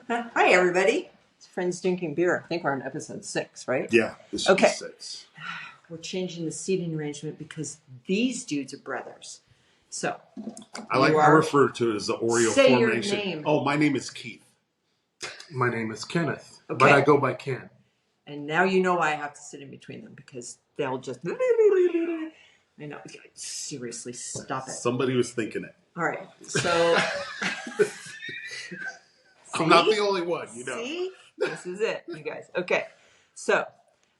Hi, everybody. It's Friends Drinking Beer. I think we're on episode 6, right? Yeah, this should be 6. We're changing the seating arrangement because these dudes are brothers. So, I refer to it as the Oreo say formation. Your name. Oh, my name is Keith. My name is Kenneth, Okay. but I go by Ken. And now you know why I have to sit in between them because they'll just. I know. Seriously, stop it. Somebody was thinking it. All right. So. I'm not the only one, you know. See? This is it, you guys. Okay. So,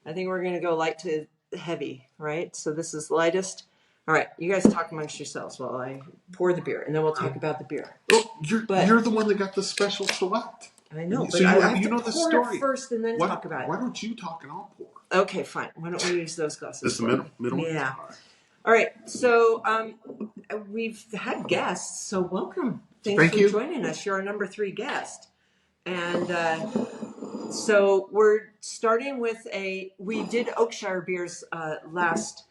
I think we're going to go light to heavy, right? So, this is lightest. All right. You guys talk amongst yourselves while I pour the beer, and then we'll talk about the beer. Oh, you're the one that got the special select. I know, So but I have you to know the pour story it first and then talk about it. Why don't you talk and I'll pour? Okay, fine. Why don't we use those glasses? This is the middle one? Yeah. All right. So we've had guests, so welcome. Thanks for joining us. You're our number 3 guest. And so we're starting with we did Oakshire beers last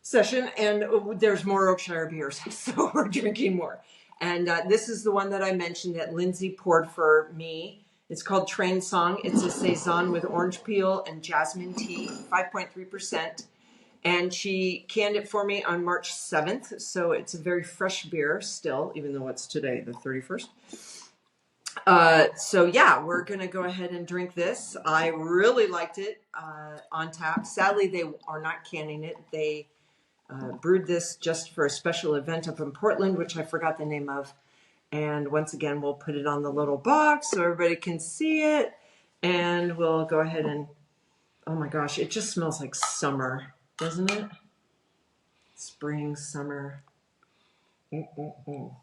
session, and there's more Oakshire beers, so we're drinking more. And this is the one that I mentioned that Lindsay poured for me. It's called Train Song. It's a Saison with orange peel and jasmine tea, 5.3%. And she canned it for me on March 7th. So it's a very fresh beer still, even though it's today, the 31st. So yeah, we're going to go ahead and drink this. I really liked it on tap. Sadly, they are not canning it. They brewed this just for a special event up in Portland, which I forgot the name of. And once again, we'll put it on the little box so everybody can see it. And we'll go ahead and, oh my gosh, it just smells like summer, doesn't it? Spring, summer. Oh,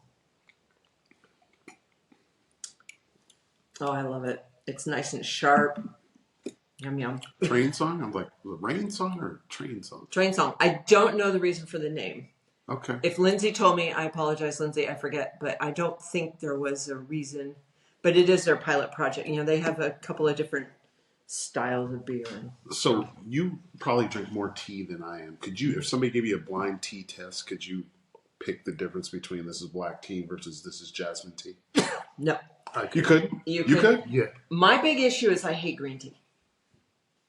I love it. It's nice and sharp. Yum, yum. Train Song? I'm like, was it Rain Song or Train Song? Train Song. I don't know the reason for the name. Okay. If Lindsay told me, I apologize, Lindsay, I forget, but I don't think there was a reason. But it is their pilot project. You know, they have a couple of different styles of beer. So you probably drink more tea than I am. Could you, if somebody gave you a blind tea test, could you pick the difference between this is black tea versus this is jasmine tea? No. You could? You could? Yeah. My big issue is I hate green tea.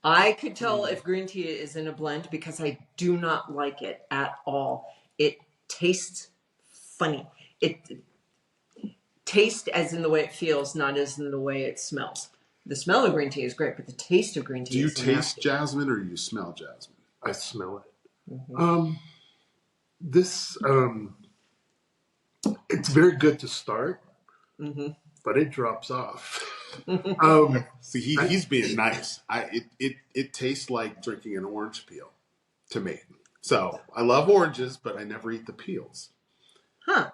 I could tell if green tea is in a blend because I do not like it at all. It tastes funny. It tastes as in the way it feels, not as in the way it smells. The smell of green tea is great, but the taste of green tea is Do you taste jasmine or do you smell jasmine? I smell it. Mm-hmm. It's very good to start, but it drops off. See, he's being nice. It tastes like drinking an orange peel to me. So I love oranges, but I never eat the peels. Huh.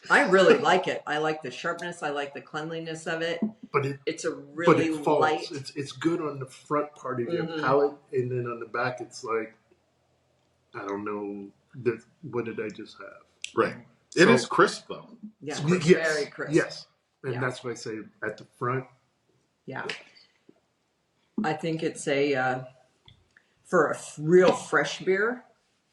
I really like it. I like the sharpness. I like the cleanliness of it. But it's a really light. It's good on the front part of your palate, and then on the back, it's like, I don't know, what did I just have? Right. It is crisp though. Yeah, it's very crisp. Yes, and that's why I say at the front. Yeah. I think it's for a real fresh beer,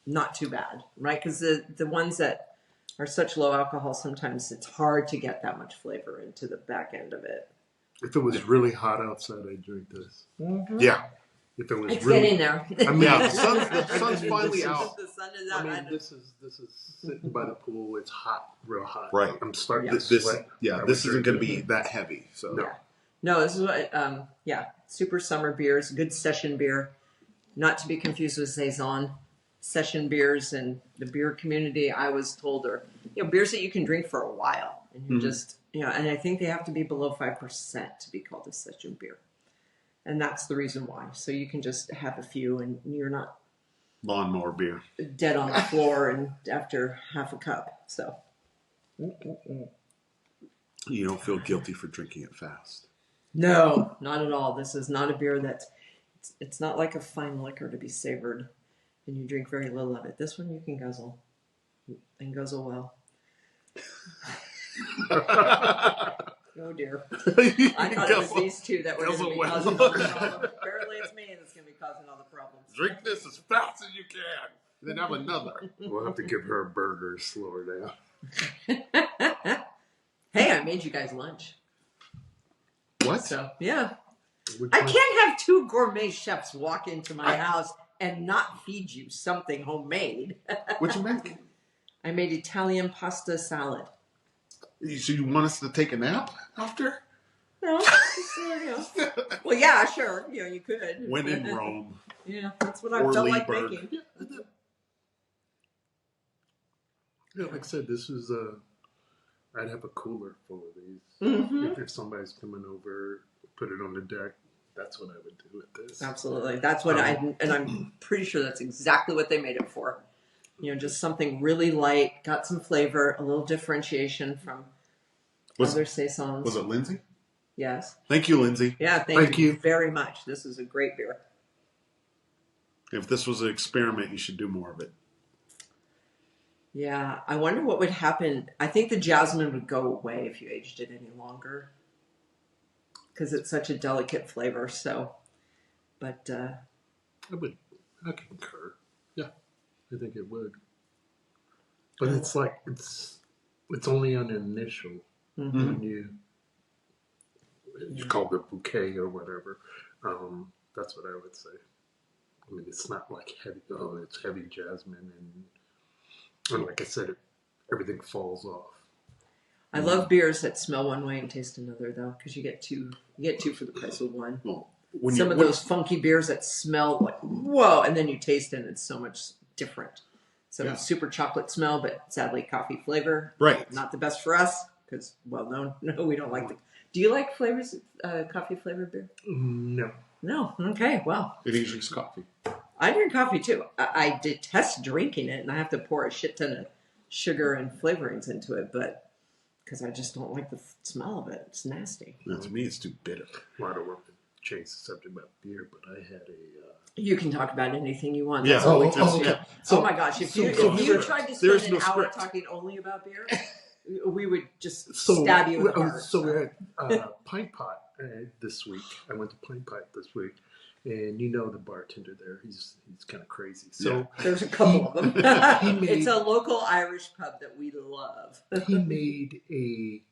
not too bad, right? Because the ones that are such low alcohol, sometimes it's hard to get that much flavor into the back end of it. If it was really hot outside, I'd drink this. Mm-hmm. Yeah. If it was it's really, getting there. I mean, yeah, the sun's finally out. The sun is out. I mean, this is sitting by the pool. It's hot, real hot. Right. I'm starting to this sweat. this isn't going to be that heavy. So no, this is what super summer beers, good session beer, not to be confused with saison. Session beers and the beer community, I was told, are beers that you can drink for a while, and you just and I think they have to be below 5% to be called a session beer. And that's the reason why. So you can just have a few and you're not lawnmower beer dead on the floor and after half a cup. So you don't feel guilty for drinking it fast. No, not at all. This is not a beer it's not like a fine liquor to be savored and you drink very little of it. This one you can guzzle and guzzle well. Oh dear. I thought it was these two that were going to be causing all the problems. Apparently it's me that's going to be causing all the problems. Drink this as fast as you can. Then have another. We'll have to give her a burger, slow her down. Hey, I made you guys lunch. What? So yeah, Which I one? can't have two gourmet chefs walk into my house and not feed you something homemade. What you make? I made Italian pasta salad. So you want us to take a nap after? No, well, yeah, sure. You could. When in Rome. Yeah, that's what I Or felt like Leesburg. making. Yeah, like I said, this is I'd have a cooler full of these. Mm-hmm. If somebody's coming over, put it on the deck. That's what I would do with this. Absolutely, that's what and I'm pretty sure that's exactly what they made it for. Just something really light, got some flavor, a little differentiation from other saisons. Was it Lindsay? Yes. Thank you, Lindsay. Yeah, thank you very much. This is a great beer. If this was an experiment, you should do more of it. Yeah, I wonder what would happen. I think the jasmine would go away if you aged it any longer because it's such a delicate flavor. So, but I concur. Yeah, I think it would. But it's like it's only an initial when you call it bouquet or whatever. That's what I would say. I mean, it's not like heavy. Oh, it's heavy jasmine, and like I said, everything falls off. I love beers that smell one way and taste another, though, because you get two for the price of one. Well, Some of those funky beers that smell like whoa, and then you taste it, and it's so much different. So super chocolate smell, but sadly coffee flavor. Right. Not the best for us because no, we don't like the. Do you like flavors, coffee flavored beer? No. No. Okay. Well, It drinks coffee. I drink coffee too. I detest drinking it, and I have to pour a shit ton of sugar and flavorings into it, but because I just don't like the smell of it. It's nasty. No, to me, it's too bitter. A lot of work to change the subject about beer, but I had a. You can talk about anything you want. Yeah. That's all we Okay. do. Yeah. Oh my gosh! If you tried to spend an hour script. talking only about beer, we would just So, stab you in the heart. So we had Pint Pot this week. I went to Pint Pot this week, and the bartender there. He's kind of crazy. So there's a couple of them. It's a local Irish pub that we love. He made a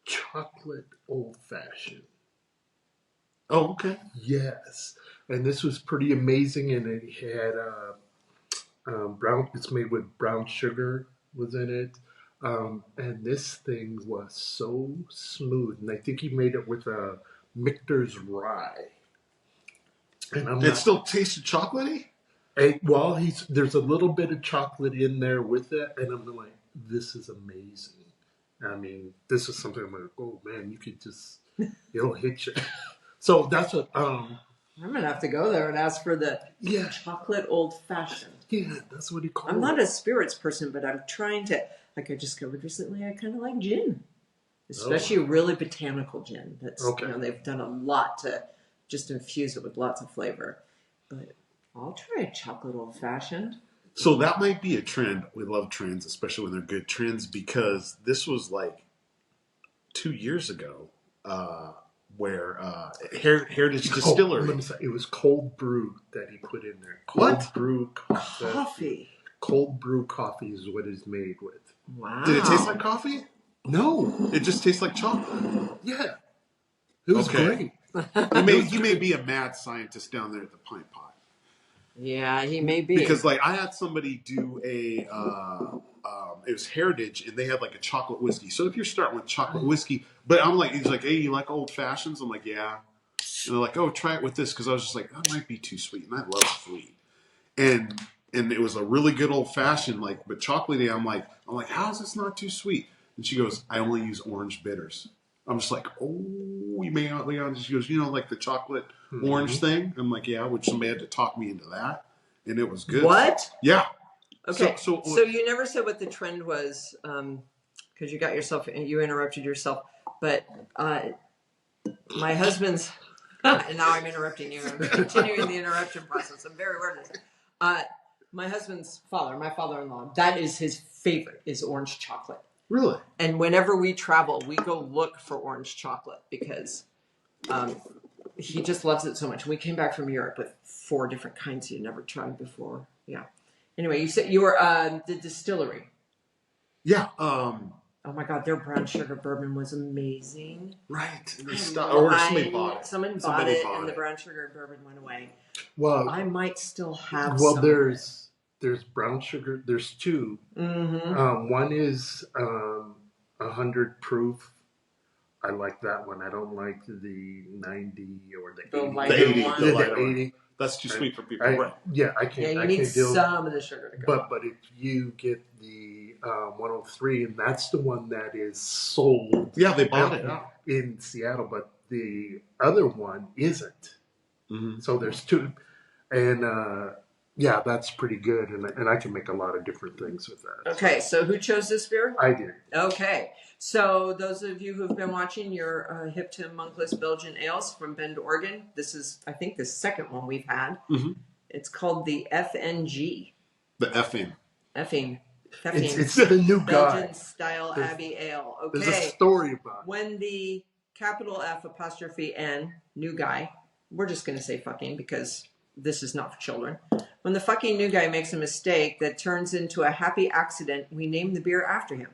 chocolate old fashioned. Oh, okay. Yes, and this was pretty amazing, and it had brown. It's made with brown sugar was in it. And this thing was so smooth, and I think he made it with a Michter's rye. And it still tasted chocolatey? There's a little bit of chocolate in there with it, and I'm like, this is amazing. I mean, this is something I'm like, oh man, you could just, it'll hit you. So that's what, I'm going to have to go there and ask for the chocolate old fashioned. Yeah, that's what he called it. I'm not a spirits person, but I'm trying to, like I discovered recently, I kind of like gin. Especially really botanical gin. That's, they've done a lot to just infuse it with lots of flavor. But I'll try a chocolate old fashioned. So that might be a trend. We love trends, especially when they're good trends, because this was like 2 years ago where Heritage Distillery. Let me say, it was cold brew that he put in there. What? Brew coffee. Cold brew coffee is what it's made with. Wow. Did it taste like coffee? No. It just tastes like chocolate. Yeah. It was great. He may be a mad scientist down there at the Pint Pot. Yeah, he may be. Because like I had somebody do a it was Heritage, and they had like a chocolate whiskey. So if you're starting with chocolate whiskey, but I'm like, he's like, hey, you like old fashions? I'm like, yeah. And they're like, oh, try it with this, because I was just like, that might be too sweet, and I love sweet. And it was a really good old fashioned, like, but chocolatey. I'm like, how is this not too sweet? And she goes, I only use orange bitters. I'm just like, oh, you may not, Leon. She goes, like the chocolate orange thing? I'm like, yeah, which somebody had to talk me into that. And it was good. What? Yeah. Okay. So you never said what the trend was, because you interrupted yourself. But my husband's, and now I'm interrupting you. I'm continuing the interruption process. I'm very aware of this. My husband's father, my father-in-law, that is his favorite, is orange chocolate. Really? And whenever we travel, we go look for orange chocolate because he just loves it so much. We came back from Europe with 4 different kinds he'd never tried before. Yeah. Anyway, you said you were the distillery. Yeah. Oh my God, their brown sugar bourbon was amazing. Right. Or somebody bought it. Someone bought it, and the brown sugar bourbon went away. Well, I might still have well, some. there's brown sugar. There's two. Mm-hmm. One is 100 proof. I like that one. I don't like the 90 or the 80. lighter The 80, one. the 80. That's too sweet for people. Right. Yeah, I can't. Yeah, I you need can't deal. some of the sugar to go. But if you get the 103, and that's the one that is sold. Yeah, they bought it in Seattle, but the other one isn't. Mm-hmm. So there's two, and yeah, that's pretty good, and I can make a lot of different things with that. Okay, so who chose this beer? I did. Okay, so those of you who've been watching your hip to Monkless Belgian ales from Bend, Oregon, this is, I think, the second one we've had. Mm-hmm. It's called the FNG. The effing. Effing. It's the new guy. Belgian style Abbey Ale. Okay. There's a story about it. When the capital F apostrophe N, new guy, we're just going to say fucking because this is not for children. When the fucking new guy makes a mistake that turns into a happy accident, we name the beer after him.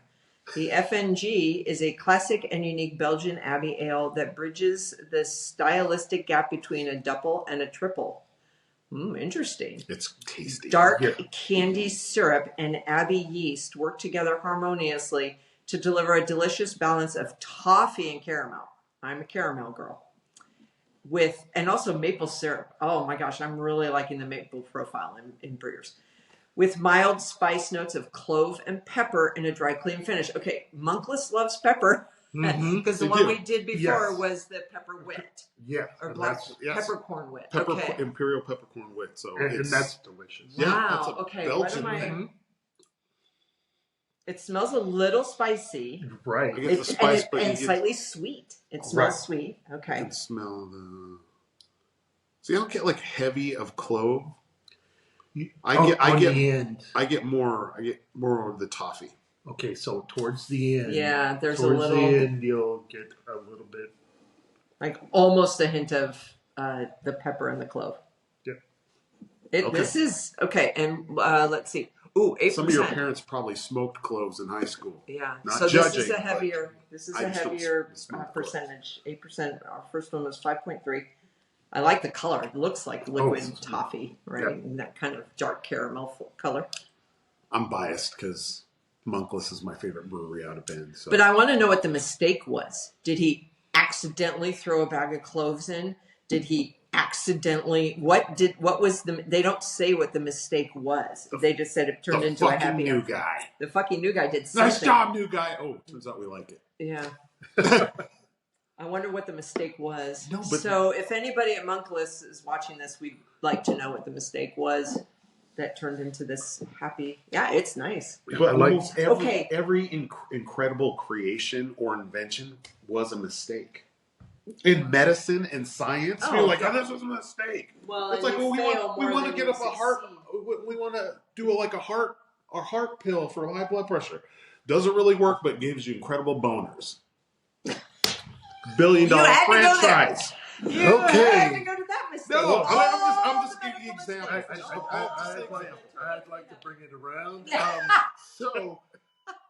The FNG is a classic and unique Belgian Abbey Ale that bridges the stylistic gap between a double and a triple. Interesting. It's tasty. Dark candy syrup and Abbey yeast work together harmoniously to deliver a delicious balance of toffee and caramel. I'm a caramel girl. And also maple syrup. Oh my gosh, I'm really liking the maple profile in brewers. With mild spice notes of clove and pepper and a dry, clean finish. Okay, Monkless loves pepper. Because the one we did before was the pepper wit. Yeah. Or black peppercorn wit. Imperial peppercorn wit. So and that's delicious. Wow. Yeah, that's a okay. Belgian What am I? It smells a little spicy. Right. I get the spice, and slightly sweet. It smells sweet. Okay. I can smell the. See, I don't get like heavy of clove. I get more of the toffee. Okay, so towards the end. Yeah, there's towards a little. Towards the end, you'll get a little bit. Like almost a hint of the pepper and the clove. Yeah. This is okay, and let's see. Ooh, 8%. Some of your parents probably smoked cloves in high school. Yeah. Not so judging, this is a heavier. This is a heavier percentage. 8%. Our first one was 5.3. I like the color. It looks like liquid toffee, right? Yeah. And that kind of dark caramel color. I'm biased because Monkless is my favorite brewery out of Bend. So. But I want to know what the mistake was. Did he accidentally throw a bag of cloves in? Did he accidentally? What was the? They don't say what the mistake was. They just said it turned into a happy. New guy. The fucking new guy did something. Nice job, new guy. Oh, turns out we like it. Yeah. I wonder what the mistake was. No, but so if anybody at Monkless is watching this, we'd like to know what the mistake was that turned into this happy. Yeah, it's nice. But almost every incredible creation or invention was a mistake. In medicine and science, we're like, "Oh, this was a mistake." Well, it's like, well, we want to get up a heart. We want to do a heart pill for high blood pressure. Doesn't really work, but gives you incredible boners. $1 billion franchise. You had to go to that mistake. No, I'm just giving you examples. I'd like to bring it around. So,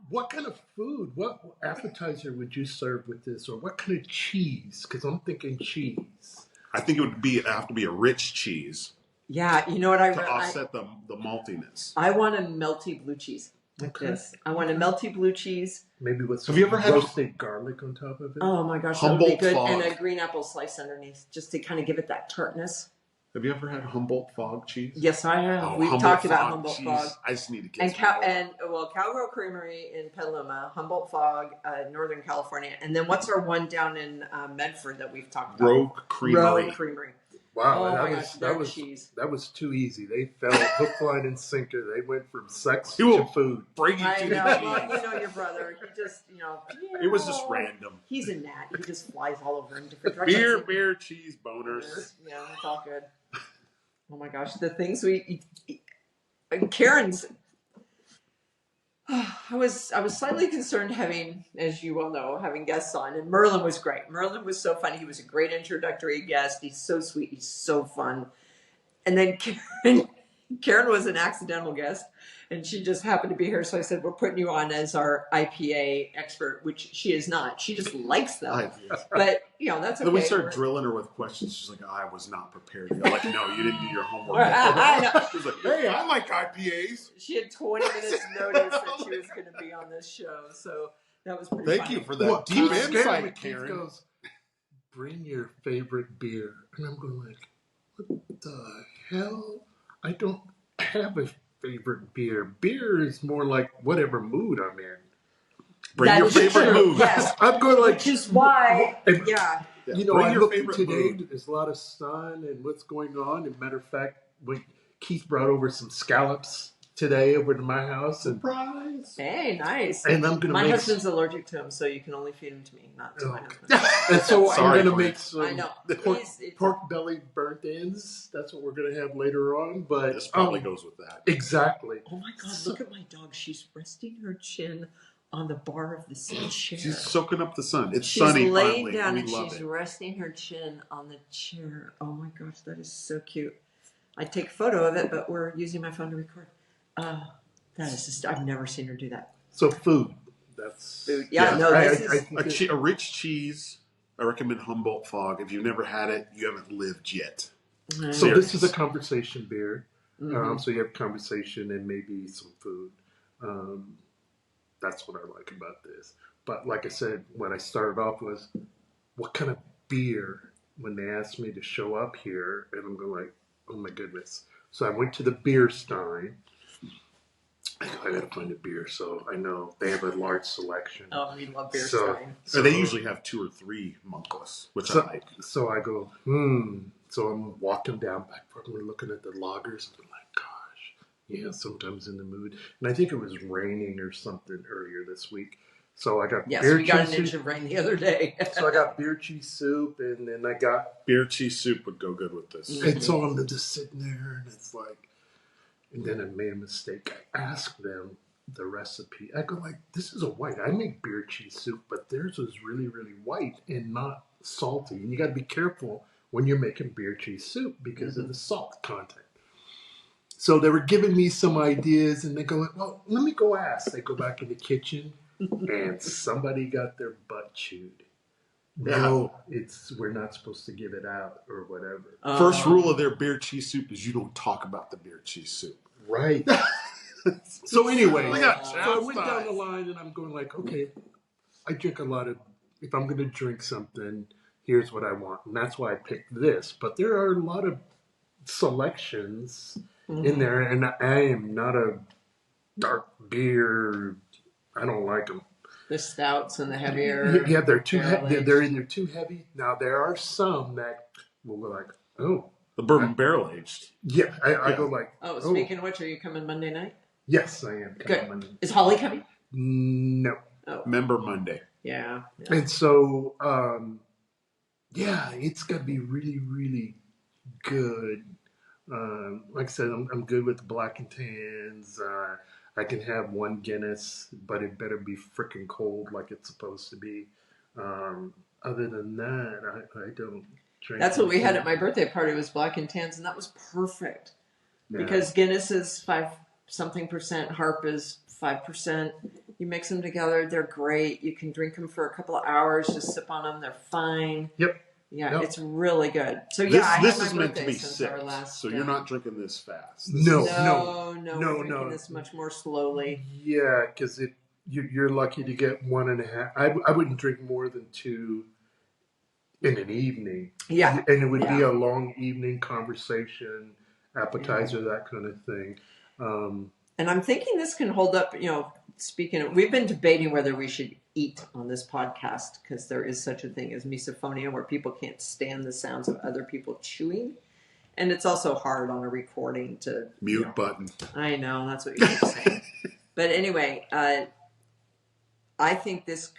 what kind of food, what appetizer would you serve with this, or what kind of cheese? Because I'm thinking cheese. I think it would have to be a rich cheese. Yeah, you know what to offset the maltiness. I want a melty blue cheese. Like this. I want a melty blue cheese. Maybe with some roasted garlic on top of it. Oh my gosh, Humboldt that would be good. fog. And a green apple slice underneath, just to kind of give it that tartness. Have you ever had Humboldt fog cheese? Yes, I have. We've talked about Humboldt cheese. fog. I just need to get Cowgirl Creamery in Petaluma, Humboldt Fog, Northern California, and then what's our one down in Medford that we've talked about? Rogue Creamery. Rogue Creamery. Wow, that was too easy. They fell hook, line, and sinker. They went from sex to food. Bring you to the cheese. Well, you know your brother. He just, it was just random. He's a gnat. He just flies all over in different directions. Beer, cheese, boners. Yeah, it's all good. Oh my gosh, the things we eat. Karen's. I was slightly concerned having, as you well know, having guests on, and Merlin was great. Merlin was so fun. He was a great introductory guest. He's so sweet. He's so fun. And then Karen was an accidental guest, And she just happened to be here, so I said, we're putting you on as our IPA expert, which she is not. She just likes them. But, that's okay. Then we started drilling her with questions. She's like, I was not prepared. You're like, no, you didn't do your homework. I know. She's like, hey, I like IPAs. She had 20 minutes notice that she was going to be on this show, so that was pretty Thank funny. you for that deep insight, Keith Karen. goes, bring your favorite beer. And I'm going like, what the hell? I don't have a favorite beer. Beer is more like whatever mood I'm in. Bring your favorite mood. Yes. I'm going like, which is why, Yeah. I look at today, there's a lot of sun and what's going on. As a matter of fact, Keith brought over some scallops today over to my house. And surprise. Hey, nice. And I'm gonna my husband's allergic to them, so you can only feed them to me, not to my husband. And so Sorry, I'm going to make some I know. pork belly burnt ends. That's what we're going to have later on. But This probably goes with that. Exactly. Oh my God, look at my dog. She's resting her chin on the bar of the chair. She's soaking up the sun. It's she's sunny laying finally. down We and love she's it. resting her chin on the chair. Oh my gosh, that is so cute. I'd take a photo of it, but we're using my phone to record. That is just, I've never seen her do that. So food. That's food. Yeah, no, this is a rich cheese. I recommend Humboldt Fog. If you've never had it, you haven't lived yet. So this is a conversation beer. Mm-hmm. So you have conversation and maybe some food. That's what I like about this. But like I said, when I started off was, what kind of beer? When they asked me to show up here, and I'm going like, oh my goodness. So I went to the Beer Stein. I gotta find a beer, so I know they have a large selection. Oh, we love Beer Stein. So they usually have 2 or 3 Monkless, which I like. So I go, So I'm walking down back, we're looking at the lagers. I'm like, gosh, yeah, sometimes in the mood. And I think it was raining or something earlier this week. So I got beer we got an inch of rain the other day. So I got beer cheese soup, and then I got beer cheese soup would go good with this. And so I'm just sitting there, and it's like, and then I made a mistake. I asked them the recipe. I go like, this is a white. I make beer cheese soup, but theirs is really, really white and not salty. And you got to be careful when you're making beer cheese soup because of the salt content. So they were giving me some ideas, and they go like, well, let me go ask. They go back in the kitchen, and somebody got their butt chewed. No, we're not supposed to give it out or whatever. First rule of their beer cheese soup is you don't talk about the beer cheese soup. Right. So anyway, so I went down the line and I'm going like, okay, I drink a lot of, if I'm going to drink something, here's what I want. And that's why I picked this. But there are a lot of selections in there, and I am not a dark beer. I don't like them. The stouts and the heavier. Yeah, they're too heavy. They're either too heavy. Now, there are some that will go like, oh. The bourbon barrel aged. Yeah, I go like. Oh, speaking of which, are you coming Monday night? Yes, I am. Good. Monday. Is Holly coming? No. Oh. Member Monday. Yeah. And so, it's got to be really, really good. Like I said, I'm good with the black and tans. I can have one Guinness, but it better be freaking cold like it's supposed to be. Other than that, I don't drink. That's what we had at my birthday party was black and tans, and that was perfect. Yeah. Because Guinness is 5-something%, Harp is 5%. You mix them together, they're great. You can drink them for a couple of hours, just sip on them, they're fine. Yep. Yeah, it's really good. So this is meant to be 6, so you're not drinking this fast. No, we're drinking this much more slowly. Yeah, because you're lucky to get 1.5. I wouldn't drink more than 2 in an evening. Yeah, and it would be a long evening conversation, appetizer, that kind of thing. And I'm thinking this can hold up. Speaking of, we've been debating whether we should eat on this podcast because there is such a thing as misophonia where people can't stand the sounds of other people chewing. And it's also hard on a recording to... Mute button. I know, that's what you're saying. But anyway, I think this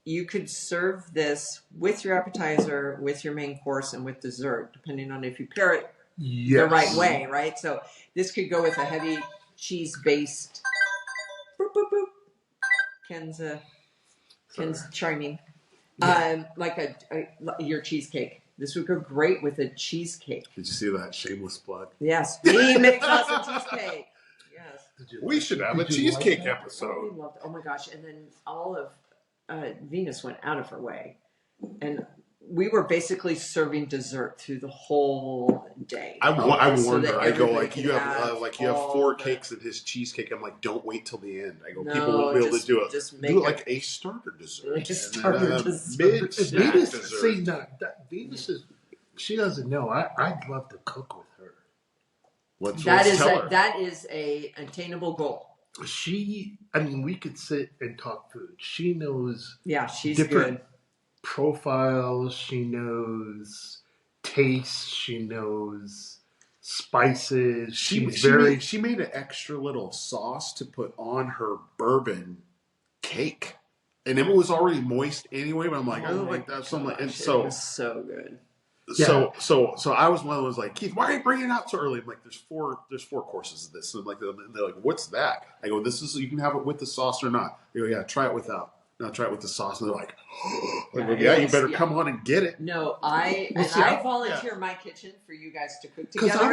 you could serve this with your appetizer, with your main course, and with dessert, depending on if you pair it the right way, right? So this could go with a heavy cheese-based... Boop, boop, boop. Ken's chiming. Like your cheesecake. This would go great with a cheesecake. Did you see that shameless plug? Yes, we make awesome cheesecake. Yes. We should have a Did you like cheesecake that? Oh, episode. we loved. Oh my gosh! And then all of Venus went out of her way, and we were basically serving dessert through the whole day. I So warned that her. I go everybody like could you have all 4 the- cakes and his cheesecake. I'm like, don't wait till the end. I go, No, people won't be able just- to do it. just make do it it- like a starter dessert. Like a starter and then dessert. mid snack Venus, dessert. see, that Venus is. She doesn't know. I'd love to cook with her. Let's that tell her. that is a attainable goal. I mean, we could sit and talk food. She knows Yeah, she's different good. profiles. She knows tastes. She knows spices. She made an extra little sauce to put on her bourbon cake, and it was already moist anyway. But I'm like, Oh my like that. So I'm like, and gosh, it so was so good. so I was one of those like, Keith, why are you bringing it out so early? I'm like, there's four courses of this. And they're like, what's that? I go, this is, you can have it with the sauce or not. They go, yeah, try it without. Now try it with the sauce. And they're like, you better come on and get it. No, I volunteer my kitchen for you guys to cook together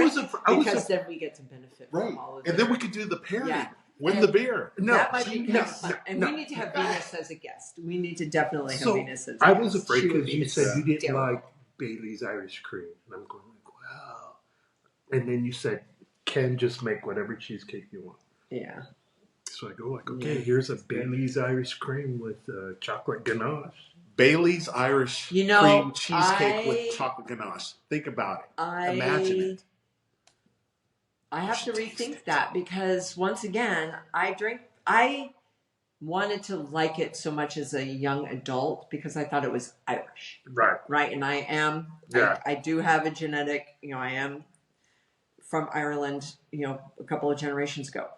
because then we get to benefit from all of it. And then we could do the pairing Yeah. with And the beer. That might be kind of fun. And we need to have Venus as a guest. We need to definitely have Venus as a guest. I was afraid She would because be you said you didn't hysterical. like Bailey's Irish cream. And I'm going like, wow. And then you said, Ken, just make whatever cheesecake you want. Yeah. So I go like, okay, here's a Bailey's Irish cream with chocolate ganache. Bailey's Irish cream cheesecake with chocolate ganache. Think about it. Imagine it. I have to rethink that because once again, I wanted to like it so much as a young adult because I thought it was Irish. Right. And I am, I do have a genetic, I am from Ireland, a couple of generations ago.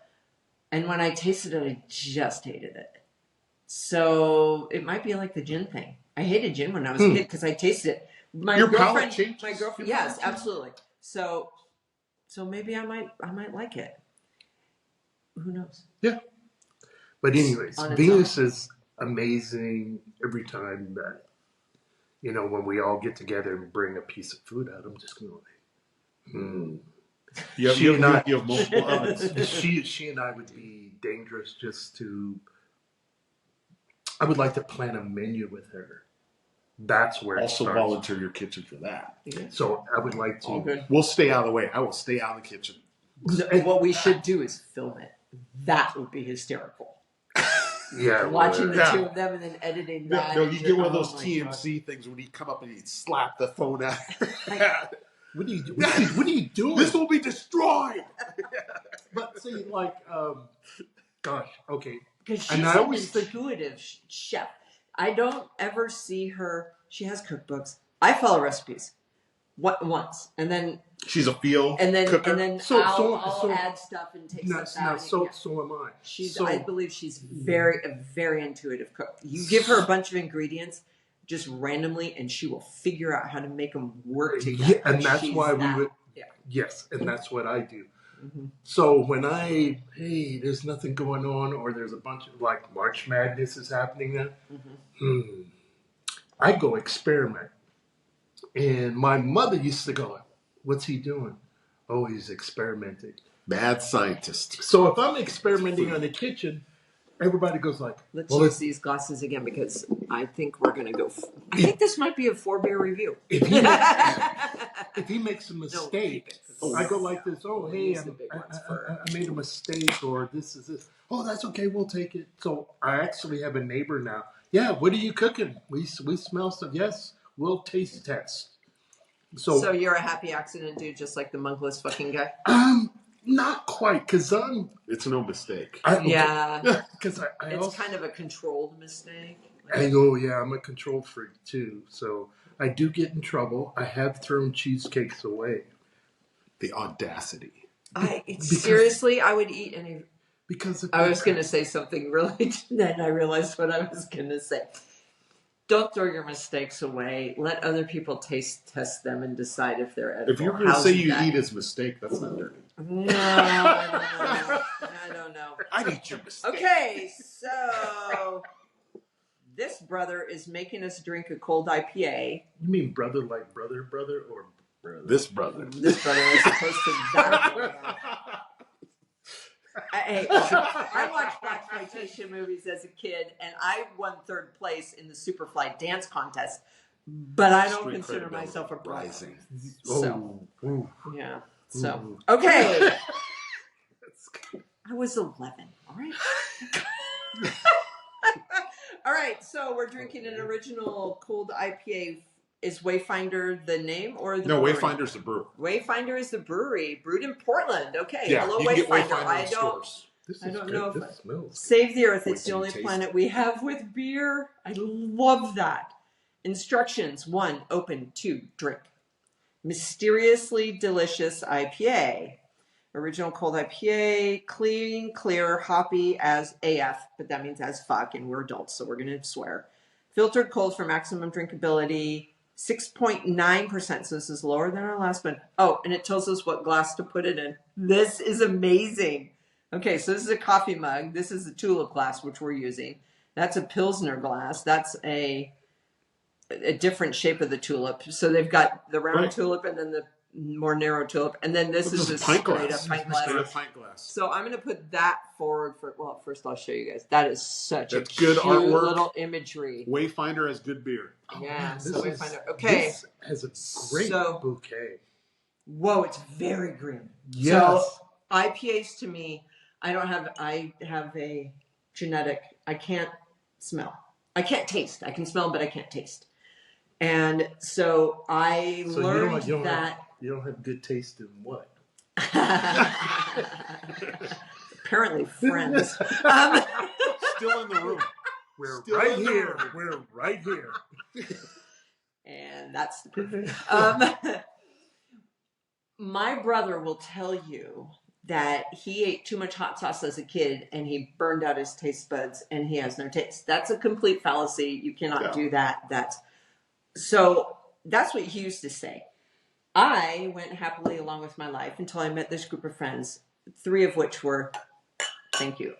And when I tasted it, I just hated it. So it might be like the gin thing. I hated gin when I was a kid because I tasted it. My girlfriend, yes, absolutely. So maybe I might like it. Who knows? Yeah. But anyways, Venus is amazing every time that, when we all get together and bring a piece of food out, I'm just going like, You have multiple ovens. She and I would be dangerous I would like to plan a menu with her. That's where also it starts. volunteer your kitchen for that. So I would like to. All good. We'll stay out of the way. I will stay out of the kitchen. And what we should do is film it. That would be hysterical. Yeah, watching the two of them and then editing that. No, you get one of those TMZ things when you come up and you slap the phone out. What are you doing? This will be destroyed. But see, gosh, okay. Because she's an intuitive chef. I don't ever see her. She has cookbooks. I follow recipes once, and then she's a field cooker. And then I'll add stuff and take stuff out. So am I. I believe she's a very intuitive cook. You give her a bunch of ingredients just randomly, and she will figure out how to make them work together. Yeah, and that's why we would. Yeah. Yes, and that's what I do. Mm-hmm. So when there's nothing going on, or there's a bunch of March Madness is happening now, I go experiment. And my mother used to go, "What's he doing?" "Oh, he's experimenting." Mad scientist. So if I'm experimenting on the kitchen, everybody goes like, let's use these glasses again because I think we're going to go. I think this might be a 4-beer review. If he makes a mistake, I go like this. Oh, hey, I made a mistake, or this is this. Oh, that's okay. We'll take it. So I actually have a neighbor now. Yeah, what are you cooking? We smell stuff. Yes, we'll taste test. So you're a happy accident dude, just like the monkless fucking guy. Not quite, because it's no mistake. Because it's kind of a controlled mistake. I go, I'm a control freak too. So I do get in trouble. I have thrown cheesecakes away. The audacity. Seriously, I would eat any. Because I was going to say something really, then I realized what I was going to say. Don't throw your mistakes away. Let other people test them and decide if they're edible. If you're going to say you eat his mistake, that's not dirty. No, I don't know. I'd eat your mistake. Okay, so this brother is making us drink a cold IPA. You mean brother like brother, or brother? This brother. This brother as opposed to that brother. I watched blaxploitation movies as a kid, and I won 3rd place in the Superfly dance contest. But I don't consider myself a pro. So, yeah. So, okay. I was 11. All right. All right. So we're drinking an original cold IPA. Is Wayfinder the name or the brewery? Wayfinder's the brewer. Wayfinder is the brewery, brewed in Portland. Okay. Yeah, hello, you can get Wayfinder. Wayfinder in stores. I don't know if this smells. Save the Earth. It's Wait the only till you planet we have with beer. I love that. Instructions: 1, open. 2, drink. Mysteriously delicious IPA. Original cold IPA, clean, clear, hoppy as AF, but that means as fuck, and we're adults, so we're going to swear. Filtered cold for maximum drinkability, 6.9%, so this is lower than our last one. Oh, and it tells us what glass to put it in. This is amazing. Okay, so this is a coffee mug. This is the tulip glass, which we're using. That's a Pilsner glass. That's a different shape of the tulip. So they've got the round tulip and then the more narrow tulip, and then this is a straight up pint glass. So I'm going to put that forward for. Well, first I'll show you guys. That is such a good cute artwork. little imagery. Wayfinder has good beer. Yeah, Man, so Wayfinder. Okay, this has a great bouquet. Whoa, it's very green. Yes. So IPAs to me, I have a genetic. I can't smell. I can't taste. I can smell, but I can't taste. And so I learned that. You don't have good taste in what? Apparently, friends. Still in the room. We're Still right in the here. room. We're right here. And that's the proof. My brother will tell you that he ate too much hot sauce as a kid and he burned out his taste buds and he has no taste. That's a complete fallacy. You cannot do that. So that's what he used to say. I went happily along with my life until I met this group of friends, 3 of which were, thank you,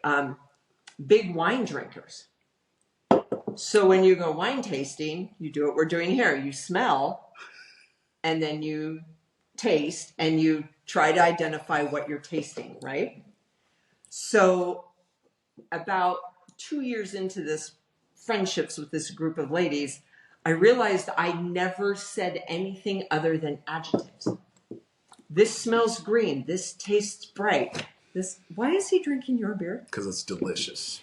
big wine drinkers. So when you go wine tasting, you do what we're doing here. You smell, and then you taste, and you try to identify what you're tasting, right? So about 2 years into this friendships with this group of ladies, I realized I never said anything other than adjectives. This smells green. This tastes bright. Why is he drinking your beer? Because it's delicious.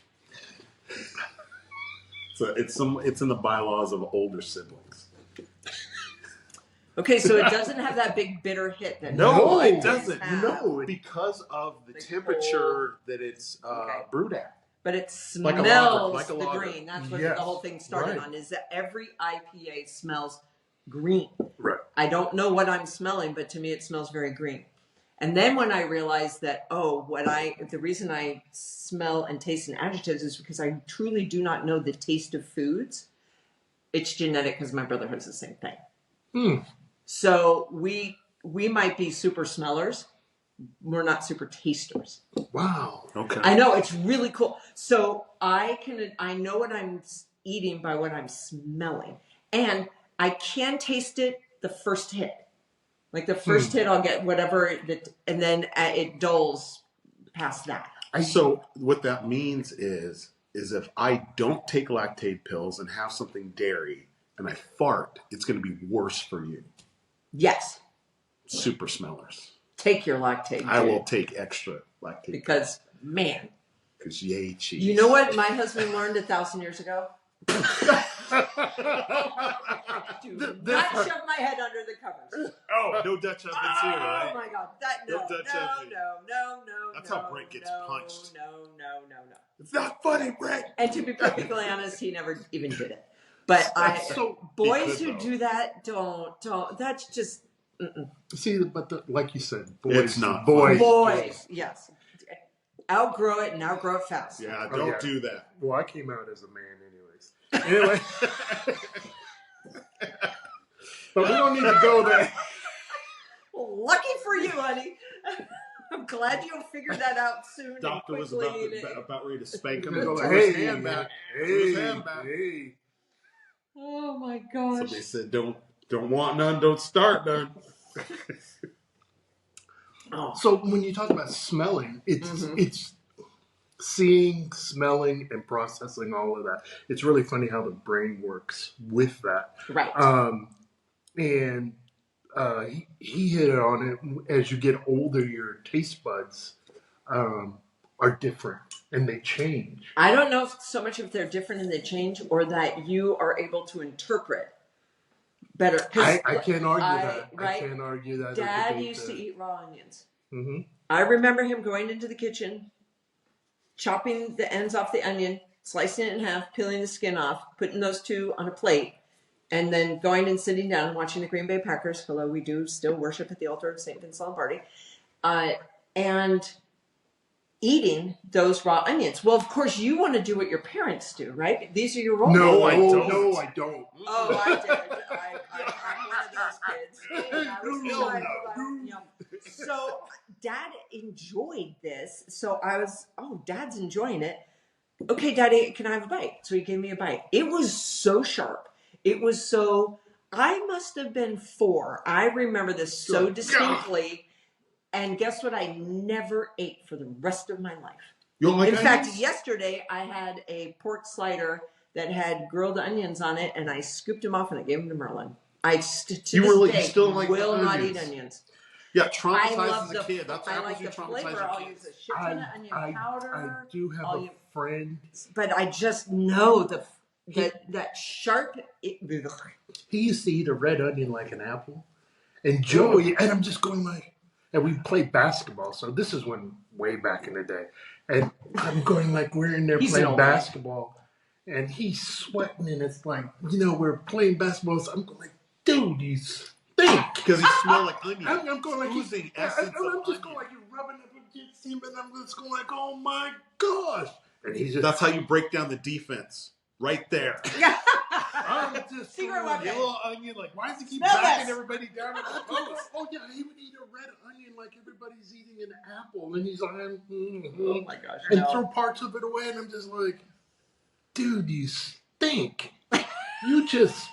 So it's in the bylaws of older siblings. Okay, so it doesn't have that big bitter hit that No, it doesn't. No, because of the temperature that it's brewed at. But it smells like a lager. the green. That's what the whole thing started on, is that every IPA smells green. Right. I don't know what I'm smelling, but to me it smells very green. And then when I realized that, the reason I smell and taste in adjectives is because I truly do not know the taste of foods. It's genetic because my brother has the same thing. So we might be super smellers. We're not super tasters. Wow. Okay. I know, it's really cool. So I know what I'm eating by what I'm smelling. And I can taste it the first hit. Like the first hit, I'll get whatever, and then it dulls past that. So what that means is if I don't take lactate pills and have something dairy and I fart, it's going to be worse for you. Yes. Super smellers. Take your lactate. I will take extra lactate. Because, man. Because yay cheese. You know what my husband learned 1,000 years ago? Do not shove my head under the covers. Oh, no Dutch ovens here, right? Oh my God. No. That's how Brent gets punched. No. It's not funny, Brent. And to be perfectly honest, he never even did it. But boys who do that don't. That's just. Mm-mm. See, but like you said, boys. It's not boys. Yes. Outgrow it and outgrow it fast. Yeah, don't do that. Well, I came out as a man anyways. But we don't need to go there. Well, lucky for you, honey. I'm glad you'll figure that out soon. Doctor was about ready to spank him. Hey. Oh my gosh. So they said, don't want none, don't start none. Oh. So when you talk about smelling, it's seeing, smelling, and processing all of that. It's really funny how the brain works with that. Right. And he hit it on it. As you get older, your taste buds are different and they change. I don't know so much if they're different and they change, or that you are able to interpret better. I can't argue that. Right? I can't argue that. Dad used to eat raw onions. Mm-hmm. I remember him going into the kitchen, chopping the ends off the onion, slicing it in half, peeling the skin off, putting those two on a plate, and then going and sitting down and watching the Green Bay Packers. Hello, we do still worship at the altar of St. Vincent Lombardi. And eating those raw onions. Well, of course, you want to do what your parents do, right? These are your role models. No, I don't. Oh, I did. I'm one of those kids. And I was So Dad enjoyed this. So I was, Dad's enjoying it. Okay, Daddy, can I have a bite? So he gave me a bite. It was so sharp. It was so, I must have been 4. I remember this so distinctly. And guess what? I never ate for the rest of my life. You don't like In onions? fact, yesterday I had a pork slider that had grilled onions on it, and I scooped them off and I gave them to Merlin. I still like will not onions? eat onions. Yeah, I traumatized love as a kid. That's I what like happens the when you traumatize flavor. your I'll kids. use a shit ton of onion powder. I do have a friend. But I just know that sharp. He used to eat a red onion like an apple. And Joey, and I'm just going like, and we played basketball. So this is way back in the day. And I'm going like, we're in there playing basketball. And he's sweating, and it's like, we're playing basketball. So I'm going like, dude, you stink. Because he smelled like onion. I'm going like, oozing essence I'm of just going like, you're rubbing up against him, and I'm just going like, oh my gosh. And he's just, that's how you break down the defense. Right there. Yeah. I'm just Secret weapon. Yellow onion, like, why does he keep Smell backing this. everybody down? Oh yeah, he would eat a red onion like everybody's eating an apple, and he's like, Oh my gosh. and No. throw parts of it away, and I'm just like, dude, you stink. You just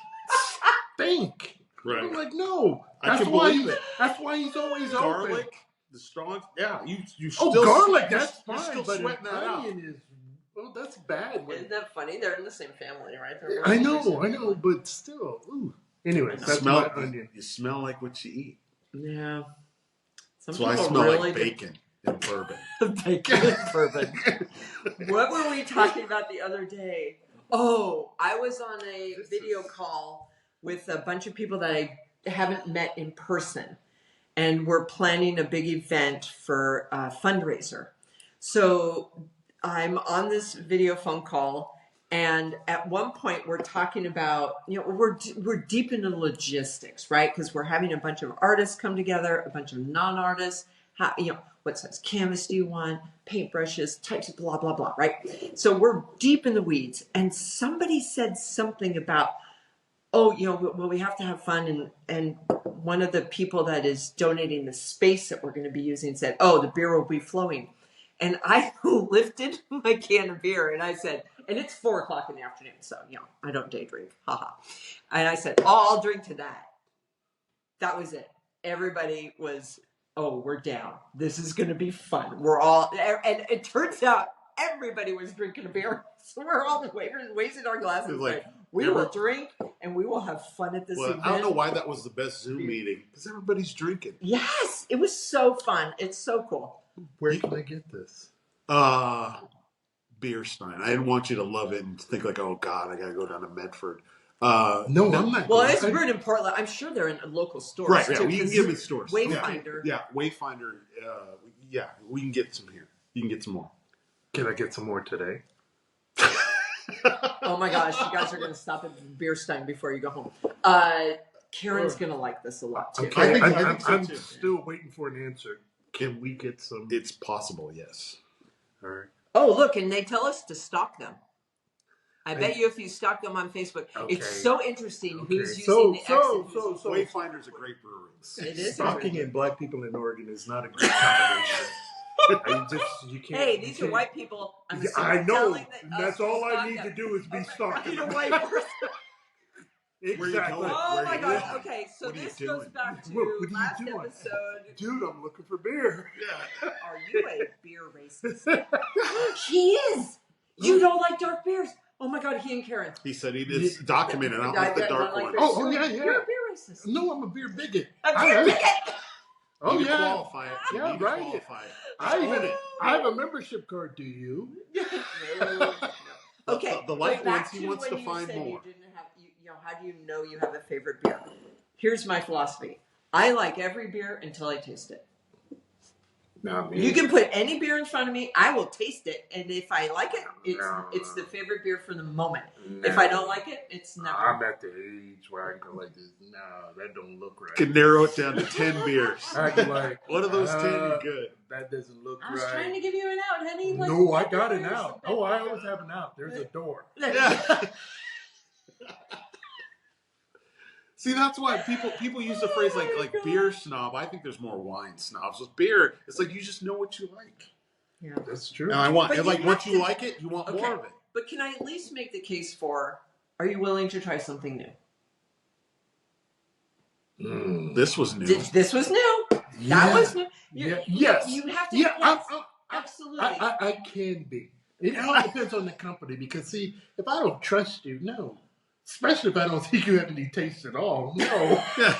stink. Right. I'm like, no. I can believe it. That's why he's always Garlic, open. the strong, yeah. You Oh, still garlic, that's you're fine, still but sweating that out. onion is, that's bad. Isn't that funny? They're in the same family, right? I know, but still. Ooh. Anyway, that's my onion. You smell like what you eat. Yeah. That's why I smell like bacon and bourbon. Bacon and bourbon. What were we talking about the other day? Oh, I was on a video call with a bunch of people that I haven't met in person. And we're planning a big event for a fundraiser. So I'm on this video phone call, and at one point we're talking about, we're deep into logistics, right? Because we're having a bunch of artists come together, a bunch of non-artists. What size canvas do you want? Paintbrushes, types of blah, blah, blah, right? So we're deep in the weeds. And somebody said something about, we have to have fun. And one of the people that is donating the space that we're going to be using said, the beer will be flowing. And I lifted my can of beer and I said, and it's 4:00 in the afternoon, so I don't day drink, haha. And I said, I'll drink to that. That was it. Everybody was, we're down. This is going to be fun. We're all, and it turns out everybody was drinking a beer, so we're all raising our glasses. Like, we will drink and we will have fun at this event. I don't know why that was the best Zoom meeting, because everybody's drinking. Yes, it was so fun. It's so cool. Where can I get this? Beer Stein. I didn't want you to love it and think like, oh God, I gotta go down to Medford. No, I'm not. Well, it's brewed in Portland. I'm sure they're in local stores. Right, too, yeah, we can get them in stores. Wayfinder. Yeah, Wayfinder. We can get some here. You can get some more. Can I get some more today? Oh my gosh, you guys are going to stop at Beer Stein before you go home. Karen's going to like this a lot too. Okay, I think so, I'm too. still waiting for an answer. Can we get some? It's possible, yes. All right. Oh, look, and they tell us to stock them. I bet you if you stock them on Facebook, it's so interesting who's using the X. Wayfinder's a great brewery. It is. Stocking and black people in Oregon is not a great combination. You can't. Hey, these are white people. I know. That's all I need to do is be stocked. I need a white person. Exactly. Oh my God. Okay, so What are you this goes doing? back to What are you last doing? episode. Dude, I'm looking for beer. Yeah. Are you a beer racist? He is. You don't like dark beers. Oh my God, he and Karen. He said he did document it. I don't like the dark like ones. Oh, yeah. You're a beer racist. No, I'm a beer bigot. A beer bigot. Oh, You need to yeah. qualify it. You Yeah, need to right. qualify it. I have a membership card. Do you? No. Okay. The light back ones, he wants when to you find said more. You didn't have, how do you know you have a favorite beer? Here's my philosophy. I like every beer until I taste it. No, man. You can put any beer in front of me. I will taste it, and if I like it, it's the favorite beer for the moment. No. If I don't like it, it's never. I'm at the age where I can go like this. No, that don't look right. Can narrow it down to 10 beers. I can like One of those 10 are good. That doesn't look I was right. trying to give you an out, honey. Like, No, I got an out. Oh, I always have an out. There's a door. Yeah. See, that's why people use the phrase like beer snob. I think there's more wine snobs. With beer, it's like you just know what you like. Yeah, That's true. And I want, But and you like have once you to- like it, you want Okay. more of it. But can I at least make the case for? Are you willing to try something new? This was new. This was new. Yeah. That was new. Yes. You have to. Yeah, Yes, absolutely. I can be. It all depends on the company because, see, if I don't trust you, no. Especially if I don't think you have any taste at all, no. Yeah.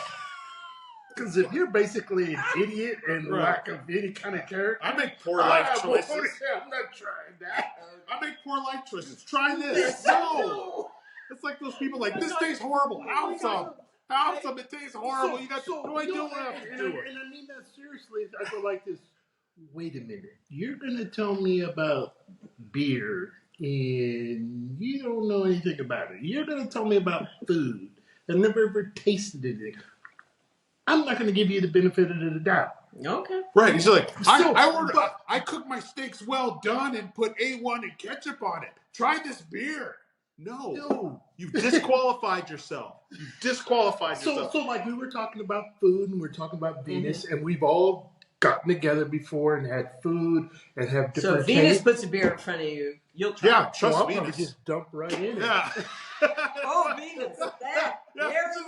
Because if you're basically an idiot and Right. lack of any kind of character, I make poor life choices. I'm not trying that. I make poor life choices. Try this. No. It's like those people like, this tastes horrible. Have some. Have some. It tastes horrible. You got to do I don't have to do it. And I mean that seriously. I go like this. Wait a minute. You're going to tell me about beer and you don't know anything about it. You're going to tell me about food and never ever tasted anything. I'm not going to give you the benefit of the doubt. Okay. Right. He's like, So, I cook my steaks well done and put A1 and ketchup on it. Try this beer. No. You've disqualified yourself. You've disqualified yourself. So like we were talking about food and we're talking about Venus and we've all gotten together before and had food and have different So Venus tastes. puts a beer in front of you. You'll try. Yeah, it. trust I'm gonna Venus. just dump right in it. Yeah. Oh, Venus. There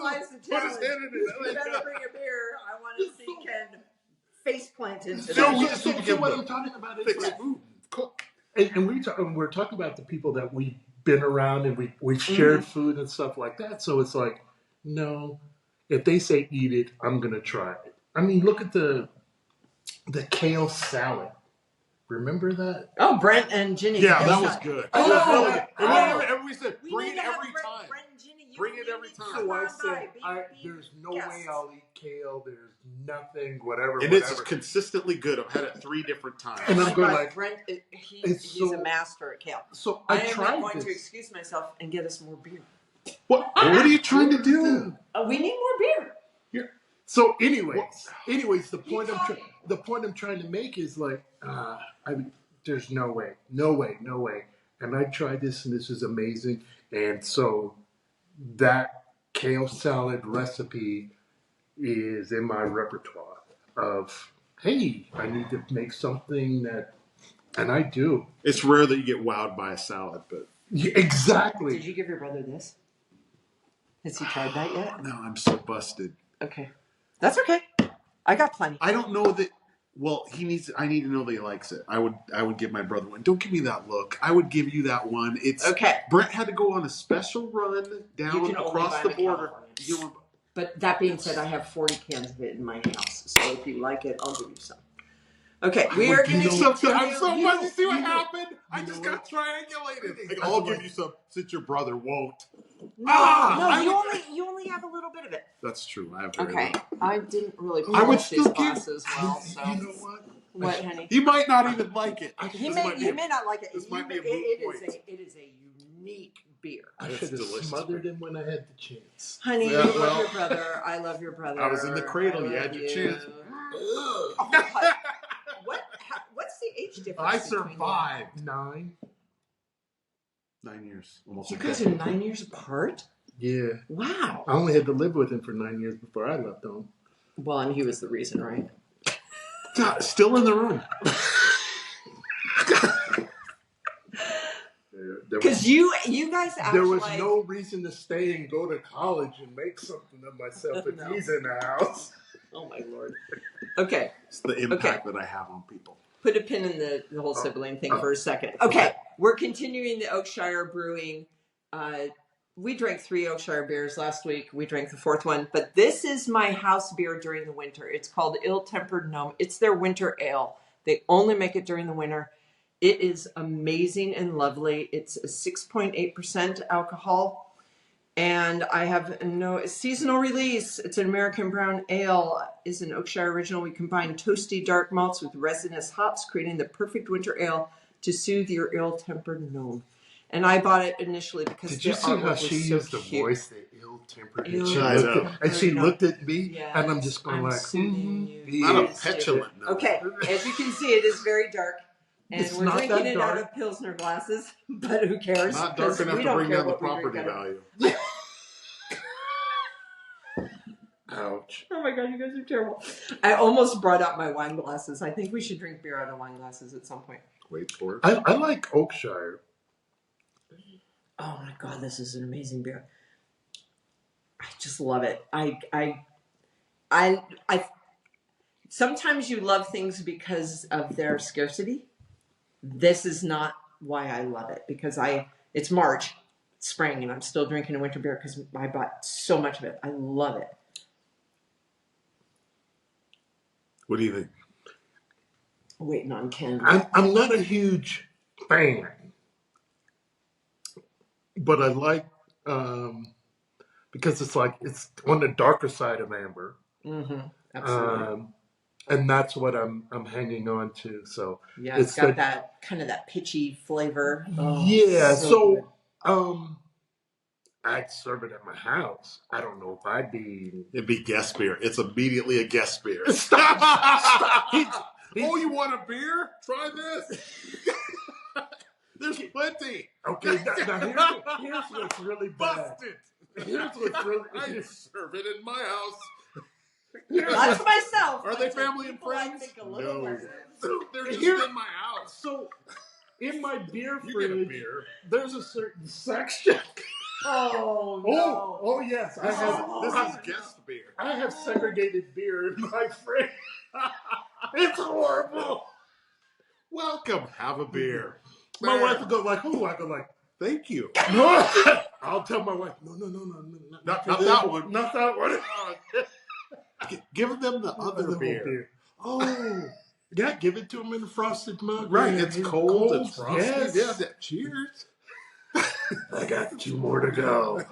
lies the Put his challenge. hand in You it. better bring a beer. I want to see Ken face plant into No, that. we just need to So give what them I'm talking about is fix like, food. Cook. and we're talking about the people that we've been around and we shared food and stuff like that. So it's like, no, if they say eat it, I'm gonna try it. I mean, look at the kale salad. Remember that? Oh, Brent and Ginny. Yeah, Yes, that was I- good. Oh, That was really good. oh. And everybody said, We bring need it to have every Brent, time. Brent and Ginny. Bring it every need to time. come So I on said, by. there's no Yes. way I'll eat kale. There's nothing, whatever. And it's consistently good. I've had it 3 different times. And Oh I'm my going God, like, Brent, it's he's so- a master at kale. so I I am tried going to this. excuse myself and get us more beer. What are you trying to do? We need more beer. So, anyways, the point talking. I'm trying to make is like, there's no way. And I tried this, and this is amazing. And so, that kale salad recipe is in my repertoire of, hey, I need to make something that, and I do. It's rare that you get wowed by a salad, but Yeah, exactly. Did you give your brother this? Has he tried that yet? no, I'm so busted. Okay. That's okay. I got plenty. I don't know that. Well, I need to know that he likes it. I would give my brother one. Don't give me that look. I would give you that one. It's Okay. Brent had to go on a special run down You can only across buy the them in border. California. You know, But that being said, I have 40 cans of it in my house. So if you like it, I'll give you some. Okay, we are going to I'm so much. You see what happened? I you just know got triangulated. Like, I'm I'll like- give you some since your brother won't. No, you only have a little bit of it. That's true. I have very Okay, little. I didn't really I would polish these still give- glasses well, so. You know what? What, honey? He might not even like it. He This may might be a- not like it. this might be a moot It is a unique beer. I That's should have delicious. smothered him when I had the chance. Honey, Yeah, you love well, your brother. I love your brother. I was in the cradle. I You love had your chance. Oh, what's the age difference? I between you? survived 9. 9 years, almost. You a guys decade. are 9 years apart? Yeah. Wow. I only had to live with him for 9 years before I left home. Well, and he was the reason, right? God, still in the room. Because you guys actually... There was no reason to stay and go to college and make something of myself if he's in the house. Oh, my Lord. Okay. It's the impact that I have on people. Put a pin in the whole sibling thing for a second. Okay. We're continuing the Oakshire brewing. We drank 3 Oakshire beers last week. We drank the 4th one. But this is my house beer during the winter. It's called Ill-Tempered Gnome. It's their winter ale. They only make it during the winter. It is amazing and lovely. It's a 6.8% alcohol. And I have no seasonal release. It's an American brown ale. It's an Oakshire original. We combine toasty dark malts with resinous hops, creating the perfect winter ale to soothe your ill-tempered gnome. And I bought it initially because did you see how she used the voice, the ill-tempered? And she looked at me, and I'm just going not a petulant. No. Okay, as you can see, it is very dark. And we're drinking it out of Pilsner glasses, but who cares? Not dark enough to bring down the property value. Ouch. Oh my God, you guys are terrible. I almost brought out my wine glasses. I think we should drink beer out of wine glasses at some point. Wait for it. I like Oakshire. Oh my God, this is an amazing beer. I just love it. I sometimes you love things because of their scarcity. This is not why I love it, because it's March, it's spring, and I'm still drinking a winter beer because I bought so much of it. I love it. What do you think? Waiting on Ken. I'm not a huge fan, but I like because it's on the darker side of amber. Mm-hmm. Absolutely. And that's what I'm hanging on to. So yeah, it's got that kind of that pitchy flavor. Oh, yeah. So I'd serve it at my house. I don't know if I'd be. It'd be guest beer. It's immediately a guest beer. Stop! Oh, you want a beer? Try this. There's plenty. Okay, now here's what's really bad. Busted. Here's what's really. I serve it in my house. Not to myself. Are they family and friends? No. They're just in my house. So, in my beer fridge, there's a certain section. Oh, no. Oh yes. This is guest beer. I have segregated beer in my fridge. It's horrible. Welcome. Have a beer. My wife will go like, "Oh," I go like, "Thank you." No. I'll tell my wife, "No, not that one. Not that one." Give them the other beer. Oh, yeah, give it to them in a frosted mug. Right, it's cold. It's Yes. frosted. Yeah. Cheers. I got 2 more to go.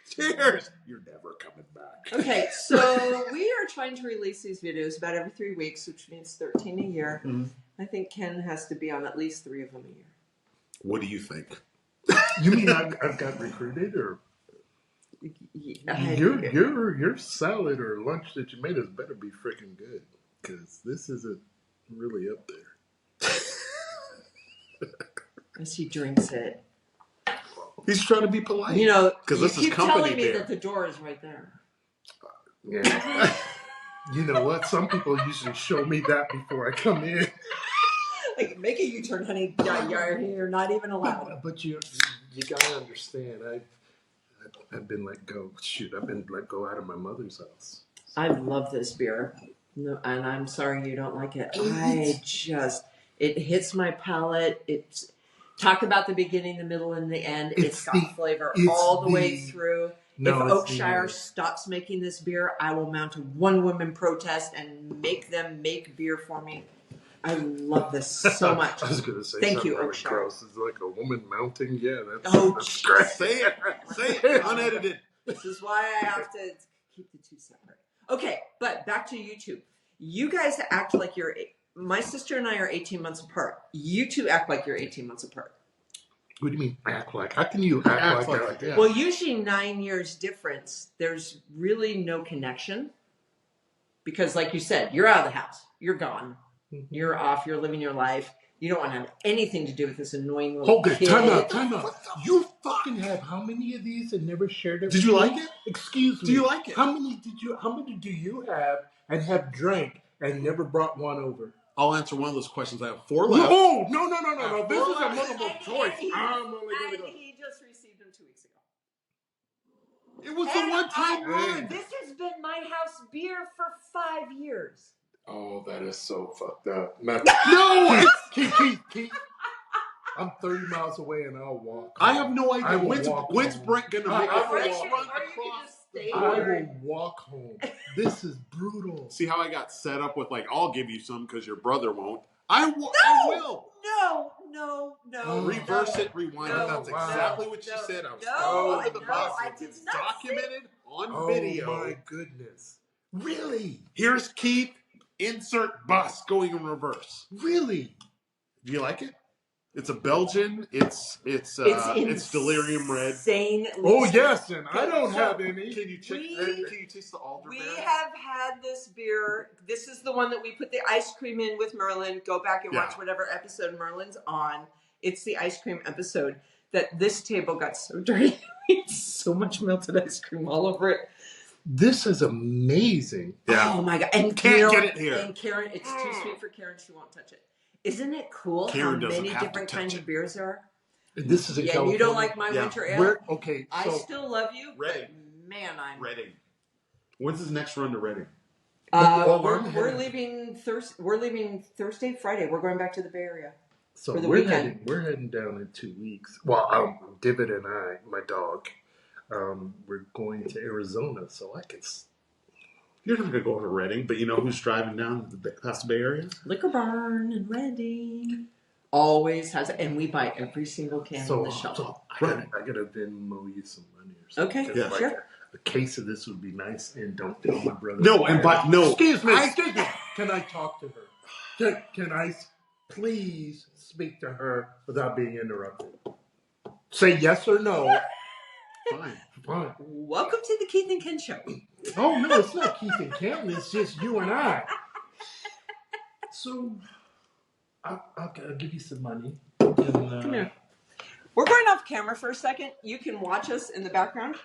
Cheers. You're never coming back. Okay, so we are trying to release these videos about every 3 weeks, which means 13 a year. Mm-hmm. I think Ken has to be on at least 3 of them a year. What do you think? You mean I've got recruited, or your salad or lunch that you made us better be freaking good, because this isn't really up there. As he drinks it. He's trying to be polite. You know, because this is company telling me beer. that the door is right there. Yeah. You know what? Some people usually show me that before I come in. Like, make a U-turn, honey. You're not even allowed. But you gotta understand. I've been let go. Shoot, I've been let go out of my mother's house. I love this beer. No, and I'm sorry you don't like it. It hits my palate. It's talk about the beginning, the middle, and the end. It's got flavor all the way through. No, if Oakshire stops making this beer, I will mount a one-woman protest and make them make beer for me. I love this so much. I was going to say thank you, really Oakshire. Gross. It's like a woman mounting. Yeah, that's great. Say it, unedited. This is why I have to keep the 2 separate. Okay, but back to YouTube. You guys act like you're. My sister and I are 18 months apart. You 2 act like you're 18 months apart. What do you mean act like? How can you act like that? Well, usually 9 years difference. There's really no connection because, like you said, you're out of the house. You're gone. You're off. You're living your life. You don't want to have anything to do with this annoying little kid. Time out. You fucking have how many of these and never shared it? Did you like it? Excuse me. Do you like it? How many do you have and have drank and never brought one over? I'll answer one of those questions. I have 4 left. Oh, no. This is a multiple choice. I'm only going to go. He just received them 2 weeks ago. It was the one-time run. This has been my house beer for 5 years. Oh, that is so fucked up. No, Keith. I'm 30 miles away and I'll walk. I have no idea. When's Brent going to make a first run across? I will walk home. This is brutal. See how I got set up with I'll give you some because your brother won't. I will. No. Reverse it, rewind it. That's exactly what you said. I was over the bus. It's documented on video. Oh my goodness. Really? Here's Keith. Insert bus going in reverse. Really? Do you like it? It's a Belgian. It's delirium red. Oh yes, and I don't have any. Can you check? Can you taste the elderberry? We have had this beer. This is the one that we put the ice cream in with Merlin. Go back and watch whatever episode Merlin's on. It's the ice cream episode that this table got so dirty. So much melted ice cream all over it. This is amazing. Yeah. Oh my god! And Can't get it here. And Karen, it's too sweet for Karen. She won't touch it. Isn't it cool Karen how many different kinds of beers there are? This is in California. You don't like my winter ale? Okay, I still love you. Reading. Man, I'm Reading. When's his next run to Reading? We're leaving Thursday. We're leaving Thursday, Friday. We're going back to the Bay Area. So for the we're weekend. heading down in 2 weeks. Well, David and I, my dog, we're going to Arizona, so I can. You're not going to go to Reading, but you know who's driving down past the Bay Area? Liquor Barn in Reading. Always has it. And we buy every single can in the shop. So I gotta Venmo you some money or something. Okay, sure. A case of this would be nice, and don't tell my brother. No, Excuse me. Can I talk to her? Can I please speak to her without being interrupted? Say yes or no. Fine. Welcome to the Keith and Ken Show. Oh, no, it's not Keith and Ken. It's just you and I. So, I'll give you some money. Come here. We're going off camera for a second. You can watch us in the background.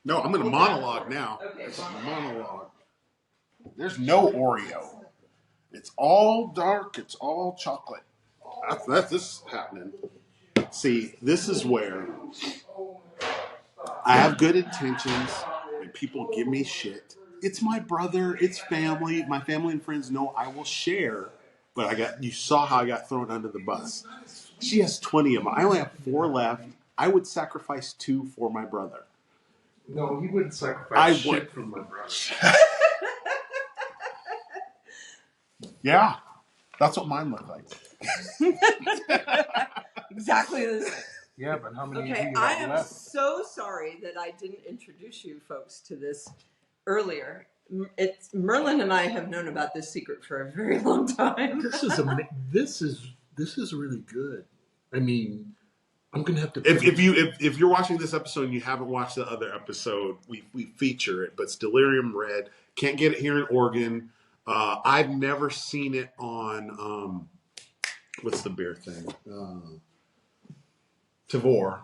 No, I'm going to monologue now. Okay, monologue. There's no Oreo. It's all dark. It's all chocolate. That's this happening. See, this is where I have good intentions and people give me shit. It's my brother. It's family. My family and friends know I will share. But you saw how I got thrown under the bus. She has 20 of them. I only have 4 left. I would sacrifice 2 for my brother. No, you wouldn't sacrifice shit for my brother. Yeah, that's what mine look like. Exactly the same. Yeah, but how many? Okay, I am so sorry that I didn't introduce you folks to this earlier. It's Merlin and I have known about this secret for a very long time. This is really good. I mean, I'm gonna have to. If you're watching this episode and you haven't watched the other episode, we feature it. But it's Delirium Red. Can't get it here in Oregon. I've never seen it on what's the beer thing? Tavour.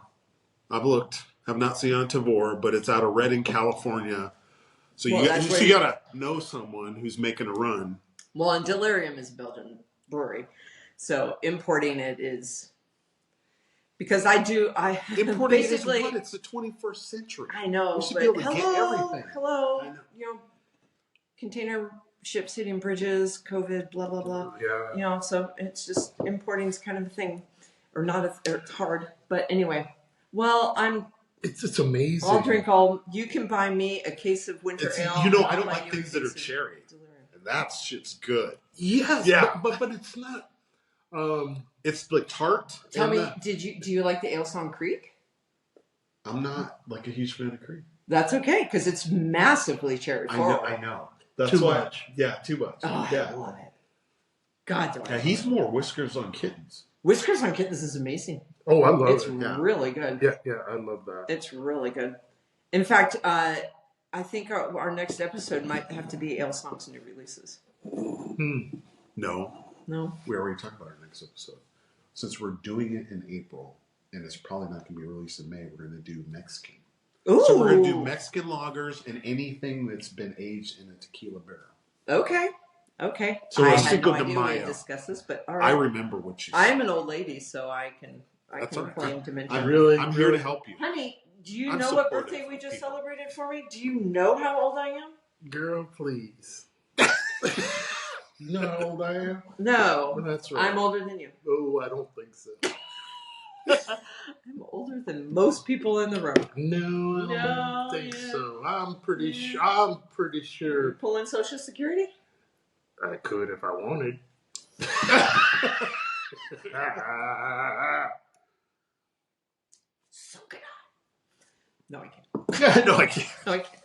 I've looked. Have not seen it on Tavour, but it's out of Redding, California. So you gotta know someone who's making a run. Well, and Delirium is a Belgian brewery, so importing it is because importing basically it is it's the 21st century. I know. We should be able to get everything. Hello, container ships hitting bridges, COVID, blah blah blah. Yeah. So it's just importing is kind of a thing, or not. It's hard, but anyway. Well, It's amazing. I'll drink all. You can buy me a case of winter ale. I don't like things that are cherry. And that shit's good. Yes. Yeah. But it's not. It's like tart. Tell me, do you like the Ale Song Creek? I'm not like a huge fan of Creek. That's okay because it's massively cherry forward. I know. That's too why. much. Yeah, too much. Oh, yeah. I love it. God, Yeah, he's more Whiskers on Kittens. Whiskers on Kittens is amazing. Oh, I love it's it. It's really good. Yeah, I love that. It's really good. In fact, I think our next episode might have to be Ale Song's new releases. No. We already talked about our next episode. Since we're doing it in April, and it's probably not going to be released in May, we're going to do Mexican. Ooh. So we're going to do Mexican lagers and anything that's been aged in a tequila barrel. Okay. Okay. So I it's had Cinco no de idea we had Mayo. discussed this, but all I right. remember what you said. I'm an old lady, so I can That's all right. claim to mention. I'm here to help you. Honey, do you I'm know what supportive birthday we of just people. celebrated for me? Do you know how old I am? Girl, please. You know how old I am? No. Well, that's right. I'm older than you. Oh, I don't think so. I'm older than most people in the room. No, I don't think so. I'm pretty sure. You're pulling Social Security? I could if I wanted. So good. No, I can't. No, I can't. No, I can't.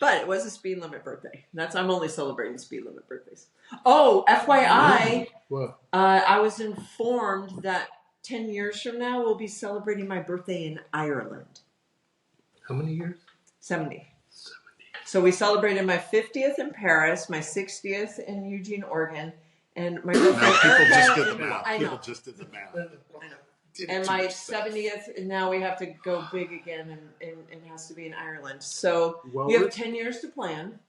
But it was a speed limit birthday. I'm only celebrating speed limit birthdays. Oh, FYI, What? I was informed that 10 years from now we'll be celebrating my birthday in Ireland. How many years? 70. So we celebrated my 50th in Paris, my 60th in Eugene, Oregon, and my No, girlfriend people Erica just did the in- math. I know. People just did the math. I know. Did And too my much stuff. 70th, and now we have to go big again, and it has to be in Ireland. So Well, you have 10 years to plan.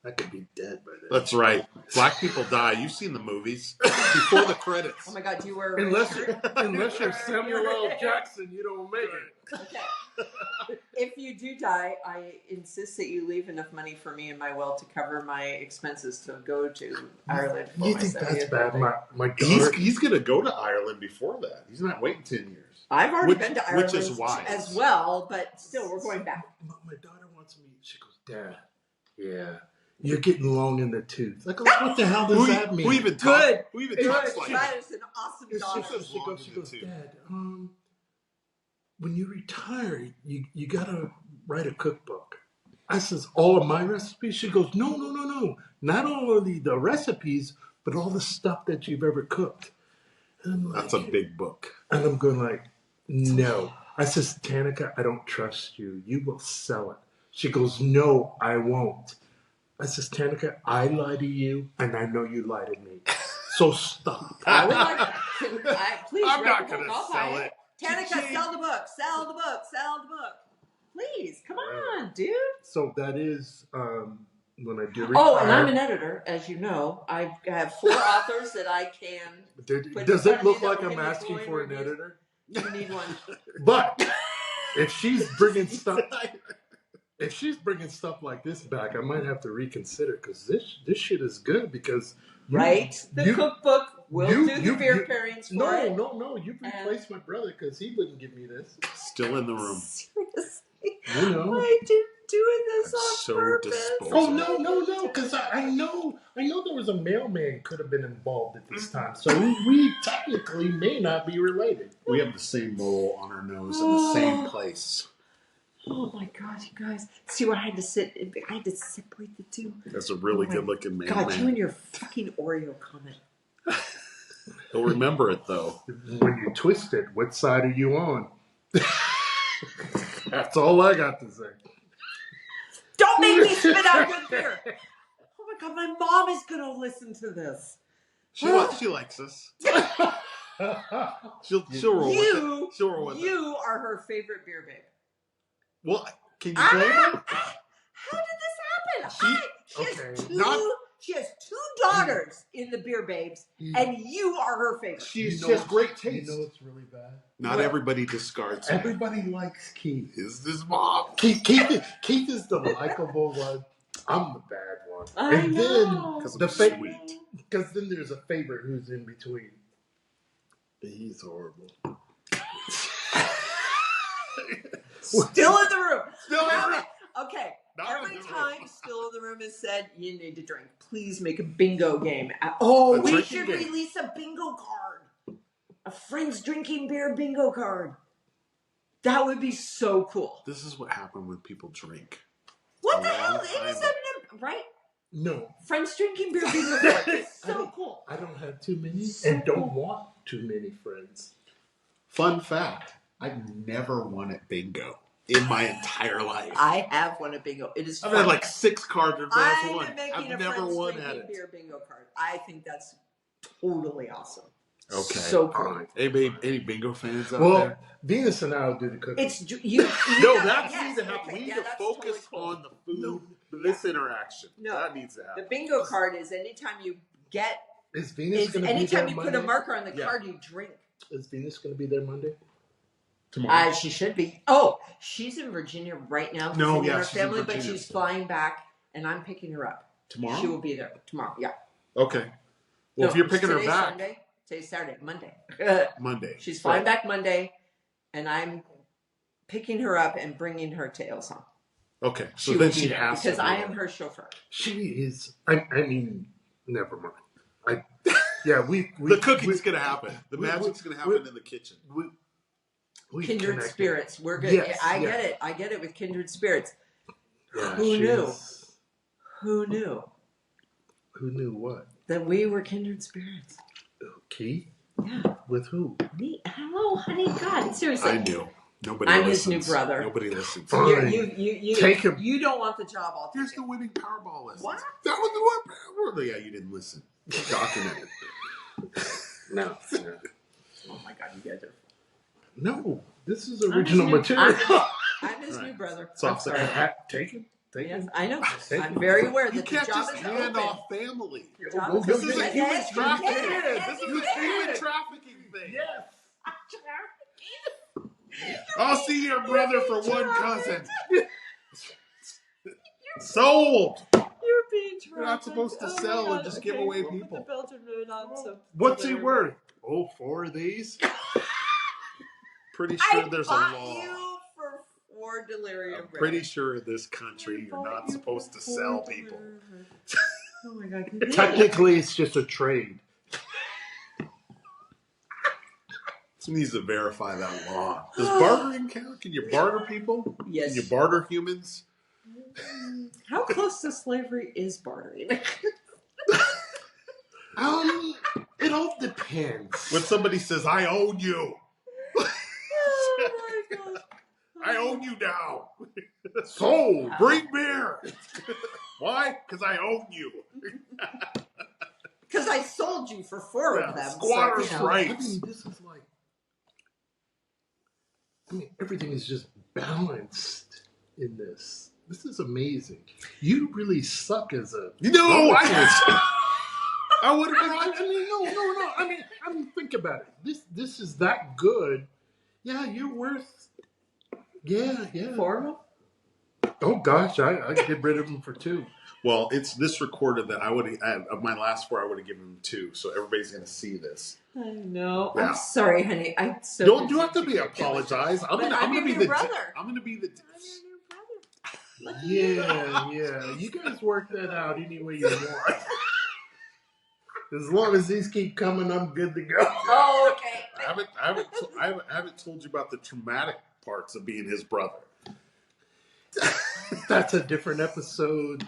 I could be dead by then. That's right. Black people die. You've seen the movies before the credits. Oh my God, do you wear a Unless shirt? you're Samuel L. Jackson, you don't make it. Okay. If you do die, I insist that you leave enough money for me in my will to cover my expenses to go to Ireland for You my think that's 70th bad? birthday. My daughter. He's going to go to Ireland before that. He's not waiting 10 years. I've already Which- been to which Ireland is wise. as well, but still, we're going back. My daughter wants me. She goes, Dad. Yeah. You're getting long in the tooth. I go, what the hell does that mean? Who even Good. Who even Good. talks like That that? is an awesome She daughter. goes, Dad, when you retire, you gotta write a cookbook. I says, all of my recipes? She goes, no. Not all of the recipes, but all the stuff that you've ever cooked. And I'm like, That's a big book. and I'm going like, no. I says, Tanika, I don't trust you. You will sell it. She goes, no, I won't. I says, Tanika, I lie to you, and I know you lie to me. So stop. I would like please I'm write not the book. gonna I'll sell buy it. Tanika, sell the book. Sell the book. Sell the book. Please, come on, dude. So that is when I do retire. Oh, and I'm an editor, as you know. I have 4 authors that I can. Does it look like Put I'm in asking the for an reviews. editor? You need one. But if she's bringing stuff like this back, I might have to reconsider because this shit is good because Right? The cookbook will do the beer pairings for it. No. You've replaced my brother because he wouldn't give me this. Still in the room. Seriously. You know. I did doing this on So purpose. disposable. Oh no! Because I know there was a mailman could have been involved at this time, so we technically may not be related. We have the same mole on our nose in the same place. Oh my God, you guys! See what I had to I had to separate the two. That's a really Oh my good-looking man. God, you and your fucking Oreo comment. He'll remember it though. When you twist it, what side are you on? That's all I got to say. Don't make me spit out good beer. Oh my God, my mom is gonna listen to this. She likes us. She'll roll with it. She'll roll with it. You are her favorite beer babe. Well, can you blame her? How did this happen? She has 2 daughters in the Beer Babes, and you are her favorite. She has great taste. You know what's really bad? Not everybody discards her. Everybody likes Keith. Is this mom? Keith is the likable one. I'm the bad one. I know. Because The I'm fake- sweet. Because then there's a favorite who's in between. He's horrible. Still in the room. Still in the room. Okay. Not Every in the time room. Still in the Room is said, you need to drink. Please make a bingo game. Oh, A we drinking should game. release a bingo card. A friends drinking beer bingo card. That would be so cool. This is what happened when people drink. What the A hell? long It is time right? No, Friends drinking beer bingo card. It's so cool. I don't have too many and don't want too many friends. Fun fact: I've never won at bingo in my entire life. I have won a bingo. It is I've fun. had like 6 cards or last I'm one. making I've a never friends won at drinking it. beer bingo card. I think that's totally awesome. Okay. So cool. All right. Any bingo fans out Well, there? Venus and I will do the cooking. It's you. No, that yes, needs to happen. okay, We need yeah, to that's focus totally cool. on the food. this interaction. No. That needs to happen. The bingo card is anytime you get. Is Venus going to be there anytime you Monday? put a marker on the card, you drink. Is Venus going to be there Monday? Tomorrow. She should be. Oh, she's in Virginia right now. No, visiting yeah, her she's in family, but Virginia. she's flying back, and I'm picking her up. Tomorrow? She will be there tomorrow. Yeah. Okay. Well, if you're picking her back. Sunday. Today's Saturday. Monday. Monday. She's flying back Monday, and I'm picking her up and bringing her to Ilson. Okay. So She then will be she there has to. because I am her chauffeur. She is. I mean, never mind. The cooking's going to happen. The magic's going to happen in the kitchen. We Kindred connected. spirits. We're good. Yes, I get it. I get it with kindred spirits. Yeah, Who knew? she's- Who knew Who knew what? that we were kindred spirits? Key? Yeah. With who? Me? Hello, honey. God, seriously. I knew. Nobody I'm listens. his new brother. Nobody listens. Fine. You Take him. You don't want the job. I'll Here's take the it. winning Powerball list. What? That was the one. Yeah, you didn't listen. Documented. No. Oh my God, you guys are. No. This is original material. I'm his new brother. So I'm sorry. Take him. Take Yes, him. I know. Take I'm him. very aware that You the can't job just is hand open. off family. The job Go, is go, This open. is a Yes, human yes, trafficking. yes, This is you a can. human trafficking thing. Yes. I'll see your brother for one cousin. Sold. You're being trafficked. You're not supposed to Oh my sell and God. just give Okay, away we'll put people. the Belgian moon on, so What's he there. worth? Oh, 4 of these? Pretty sure I there's a bought law. you for 4 delirium. I'm pretty sure in this country you're not supposed to sell people. Oh my God. Technically, it's just a trade. Someone needs to verify that law. Does bartering count? Can you barter people? Yes. Can you barter humans? How close to slavery is bartering? It all depends. When somebody says, I own you. Oh my God. I own you now. Sold. Bring beer. Why? Because I own you. Because I sold you for 4 of them. Squatter's so, you know. right. I mean, this is like. I mean, everything is just balanced in this. This is amazing. You really suck as a. No, I would have been. I mean, no. I mean, think about it. This is that good. Yeah, you're worth. Yeah. 4 of them? Oh gosh, I get rid of them for 2. Well, it's this recorded that I would have, of my last 4, I would have given him 2. So everybody's going to see this. I know. Yeah. I'm sorry, honey. I'm so. Don't do have to be apologize. I'm But going I'm to your be new the. brother. I'm going to be the. Yeah. You guys work that out any way you want. As long as these keep coming, I'm good to go. Oh, okay. I haven't told you about the traumatic parts of being his brother. That's a different episode.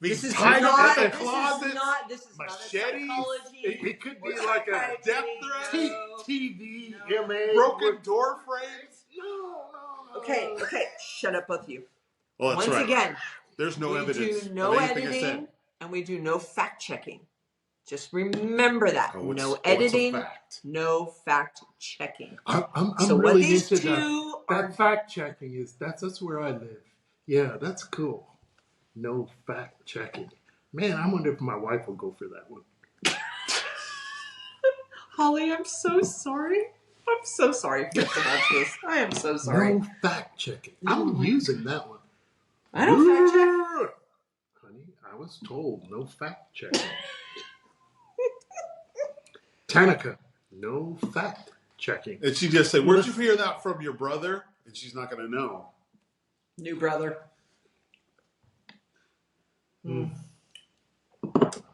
This is tied not. up in the This closet. is not. This is not a machetes. psychology. It could be We're like a not death fighting. threat. TV, No. MA. Broken door frames. No. Okay. Shut up, both of you. Well, that's Once right. again, There's no we evidence do no of anything I said. editing and we do no fact checking. Just remember that. Oh, it's- no it's a editing, fact. no fact checking. I'm So what really these into two that are. fact checking is that's where I live. Yeah, that's cool. No fact checking. Man, I wonder if my wife will go for that one. Holly, I'm so sorry. I'm so sorry for about this. I am so sorry. No fact checking. I'm using that one. I don't fact check. Honey, I was told no fact checking. Tanika, no fact checking. And she just said, "Where'd you hear that from your brother?" And she's not going to know. New brother.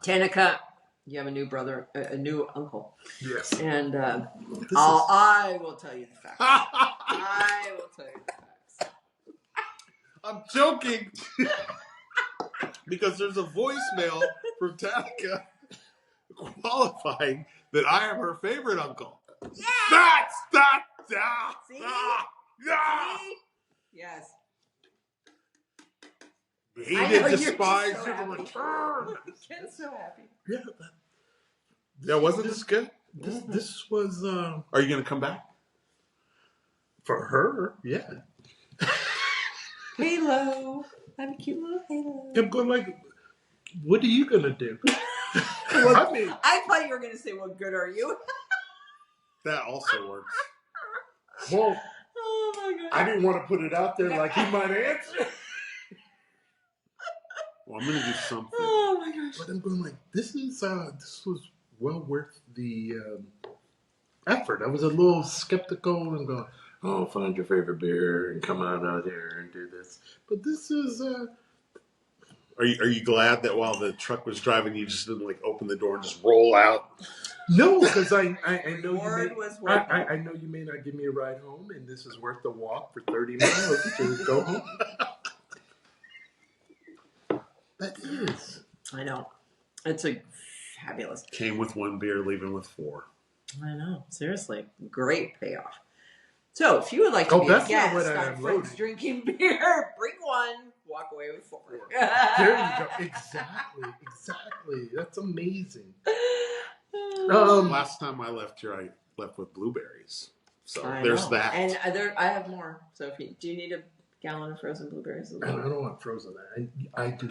Tanika, you have a new brother, a new uncle. Yes. And I will tell you the facts. I will tell you the facts. I'm joking. Because there's a voicemail from Tanika qualifying that I am her favorite uncle. Yeah! That's that. See? See? Yes. He I did know, you're despise so your happy. return. I'm so happy. Yeah, Yeah, wasn't this good? this was Are you going to come back? for her. Yeah. Halo. have a cute little halo. I'm going like, what are you gonna do? Well, I thought you were gonna say, "What good are you?" That also works. Well, Oh my god! I didn't want to put it out there like he might answer. Well, I'm gonna do something. Oh my gosh! But I'm going like, this was well worth the effort. I was a little skeptical and going, oh, find your favorite beer and come on out here and do this. But this is. Are you glad that while the truck was driving, you just didn't like open the door and just roll out? No, because I know I know you may not give me a ride home, and this is worth the walk for 30 miles to go home. That is. I know. It's a fabulous. Came with 1 beer, leaving with 4. I know. Seriously, great payoff. So, if you would like to be a guest on Friends Drinking Beer, bring one, walk away with 4. There you go. Exactly. That's amazing. Last time I left here, I left with blueberries. So there's that. And I have more. So do you need a gallon of frozen blueberries? I don't want frozen. I do.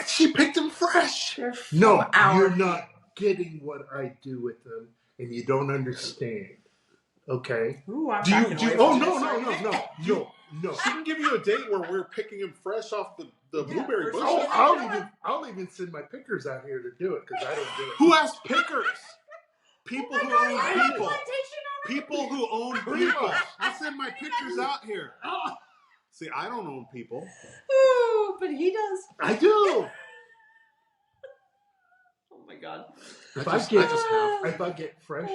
She picked them fresh. No, you're not getting what I do with them, and you don't understand. Okay. Ooh, I'm no. She can give you a date where we're picking them fresh off the blueberry bush. Oh, I'll even send my pickers out here to do it because I don't do it. Who asked pickers? People who own people. People who own people. I'll send my pickers out here. See, I don't own people. Ooh, but he does. I do. Oh my god. If I get fresh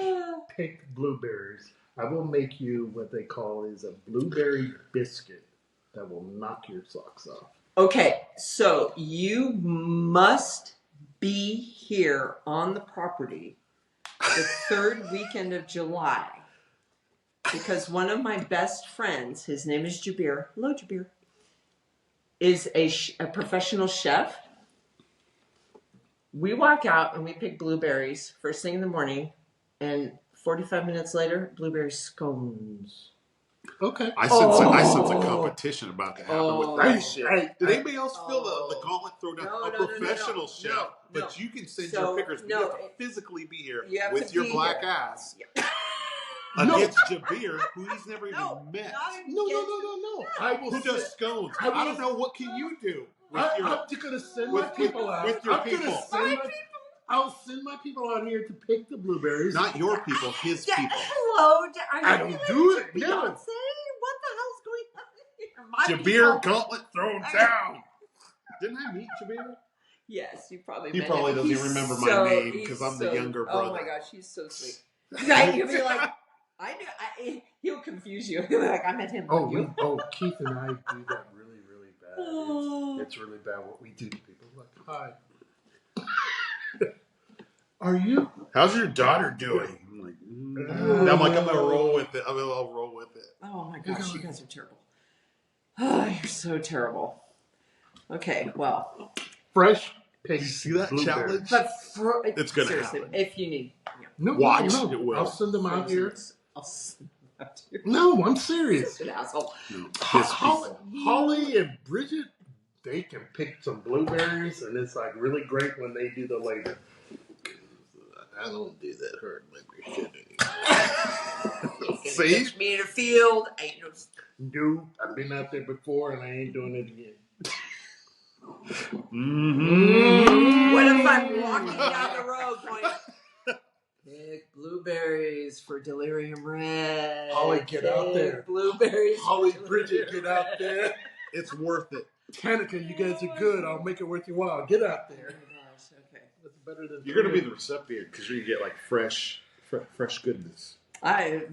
picked blueberries, I will make you what they call is a blueberry biscuit that will knock your socks off. Okay, so you must be here on the property the 3rd weekend of July because one of my best friends, his name is Jabir, hello Jabir, is a professional chef. We walk out and we pick blueberries first thing in the morning, and 45 minutes later, blueberry scones. Okay. I sense a competition about to happen with that shit. Hey, did anybody else feel the gauntlet thrown down? A professional chef, but you can send your pickers. You have to physically be here with your black ass against Jabir, who he's never even met. No. Who does scones? I don't know. What can you do? I'm going to send my people out. With your people. I'll send my people out here to pick the blueberries. Not your people, his people. Hello, I don't do it. Beyonce? No. What the hell's going on here? Jabir gauntlet thrown down. Didn't I meet Jabir? Yes, you probably. He probably doesn't even remember my name because I'm the younger brother. Oh my gosh, he's so sweet. You'll be like, he'll confuse you. He'll be like, I met him. Keith and I do that really bad. It's really bad what we do to people. Like, hi. Are you? How's your daughter doing? I'm gonna roll with it. I'll roll with it. Oh my gosh, you guys are terrible. Oh, you're so terrible. Okay, well, fresh pigs. You see that challenge? But it's gonna happen. If you need, watch it will. I'll send them out here. Here. No, I'm serious. An asshole. No, Holly and Bridget, they can pick some blueberries, and it's like really great when they do the labor. I don't do that hard labor shit. See? Catch me in a field. No, I've been out there before, and I ain't doing it again. What if I'm walking down the road going, pick blueberries for Delirium Red. Holly, get out there. Blueberries. Holly, Bridget, get out there. It's worth it. Tanika, you guys are good. I'll make it worth your while. Get out there. Oh my gosh, okay. That's better than you're going to be the recipient because you're going to get like fresh goodness.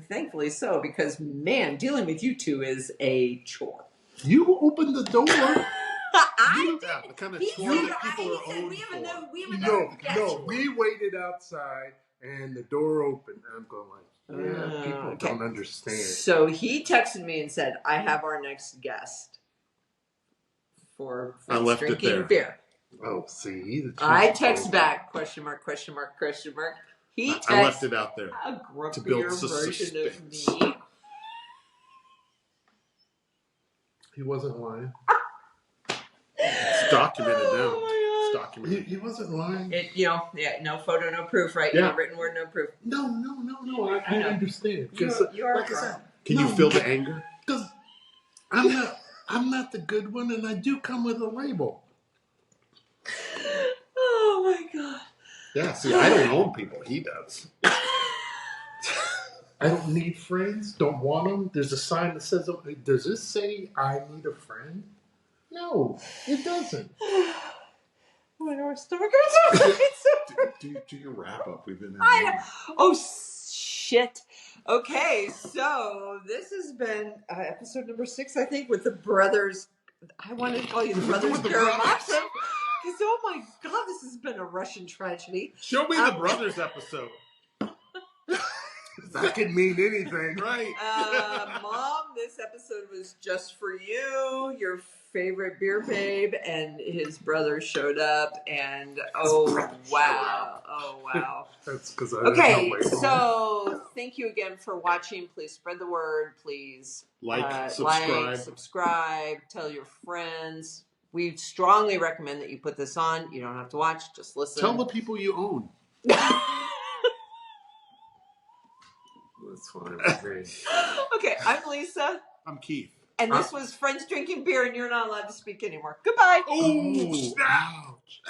Thankfully so, because man, dealing with you two is a chore. You opened the door. The kind of chore that people are owed for. No, we waited outside and the door opened. I'm going like, people don't understand. So he texted me and said, I have our next guest for drinking beer. Oh, see. I text back, question mark. He texted I left it out there a to build version of suspense. me. He wasn't lying. documented now. Oh my It's God. documented. He wasn't lying. No photo, no proof, right? Yeah. No written word, no proof. No. I know. understand. You are like I said, Can you feel the anger? Because I'm not the good one, and I do come with a label. Oh my God. Yeah, see, I don't own people. He does. I don't need friends. Don't want them. There's a sign that says, does this say I need a friend? No, it doesn't. My our stomach hurts. Do your wrap up. We've been. I know. Oh shit. Okay, so this has been episode number 6, I think, with the brothers. I want to call you the brothers With the Karamazov. Because oh my God, this has been a Russian tragedy. Show me the brothers episode. That could mean anything. Right. Mom, this episode was just for you. Your favorite beer babe and his brother showed up, and oh wow. That's because I Okay, so thank you again for watching. Please spread the word. Please subscribe, tell your friends. We strongly recommend that you put this on. You don't have to watch, just listen. Tell the people you own. That's fine. Okay, I'm Lisa. I'm Keith. And this was Friends Drinking Beer, and you're not allowed to speak anymore. Goodbye. Oh, ouch.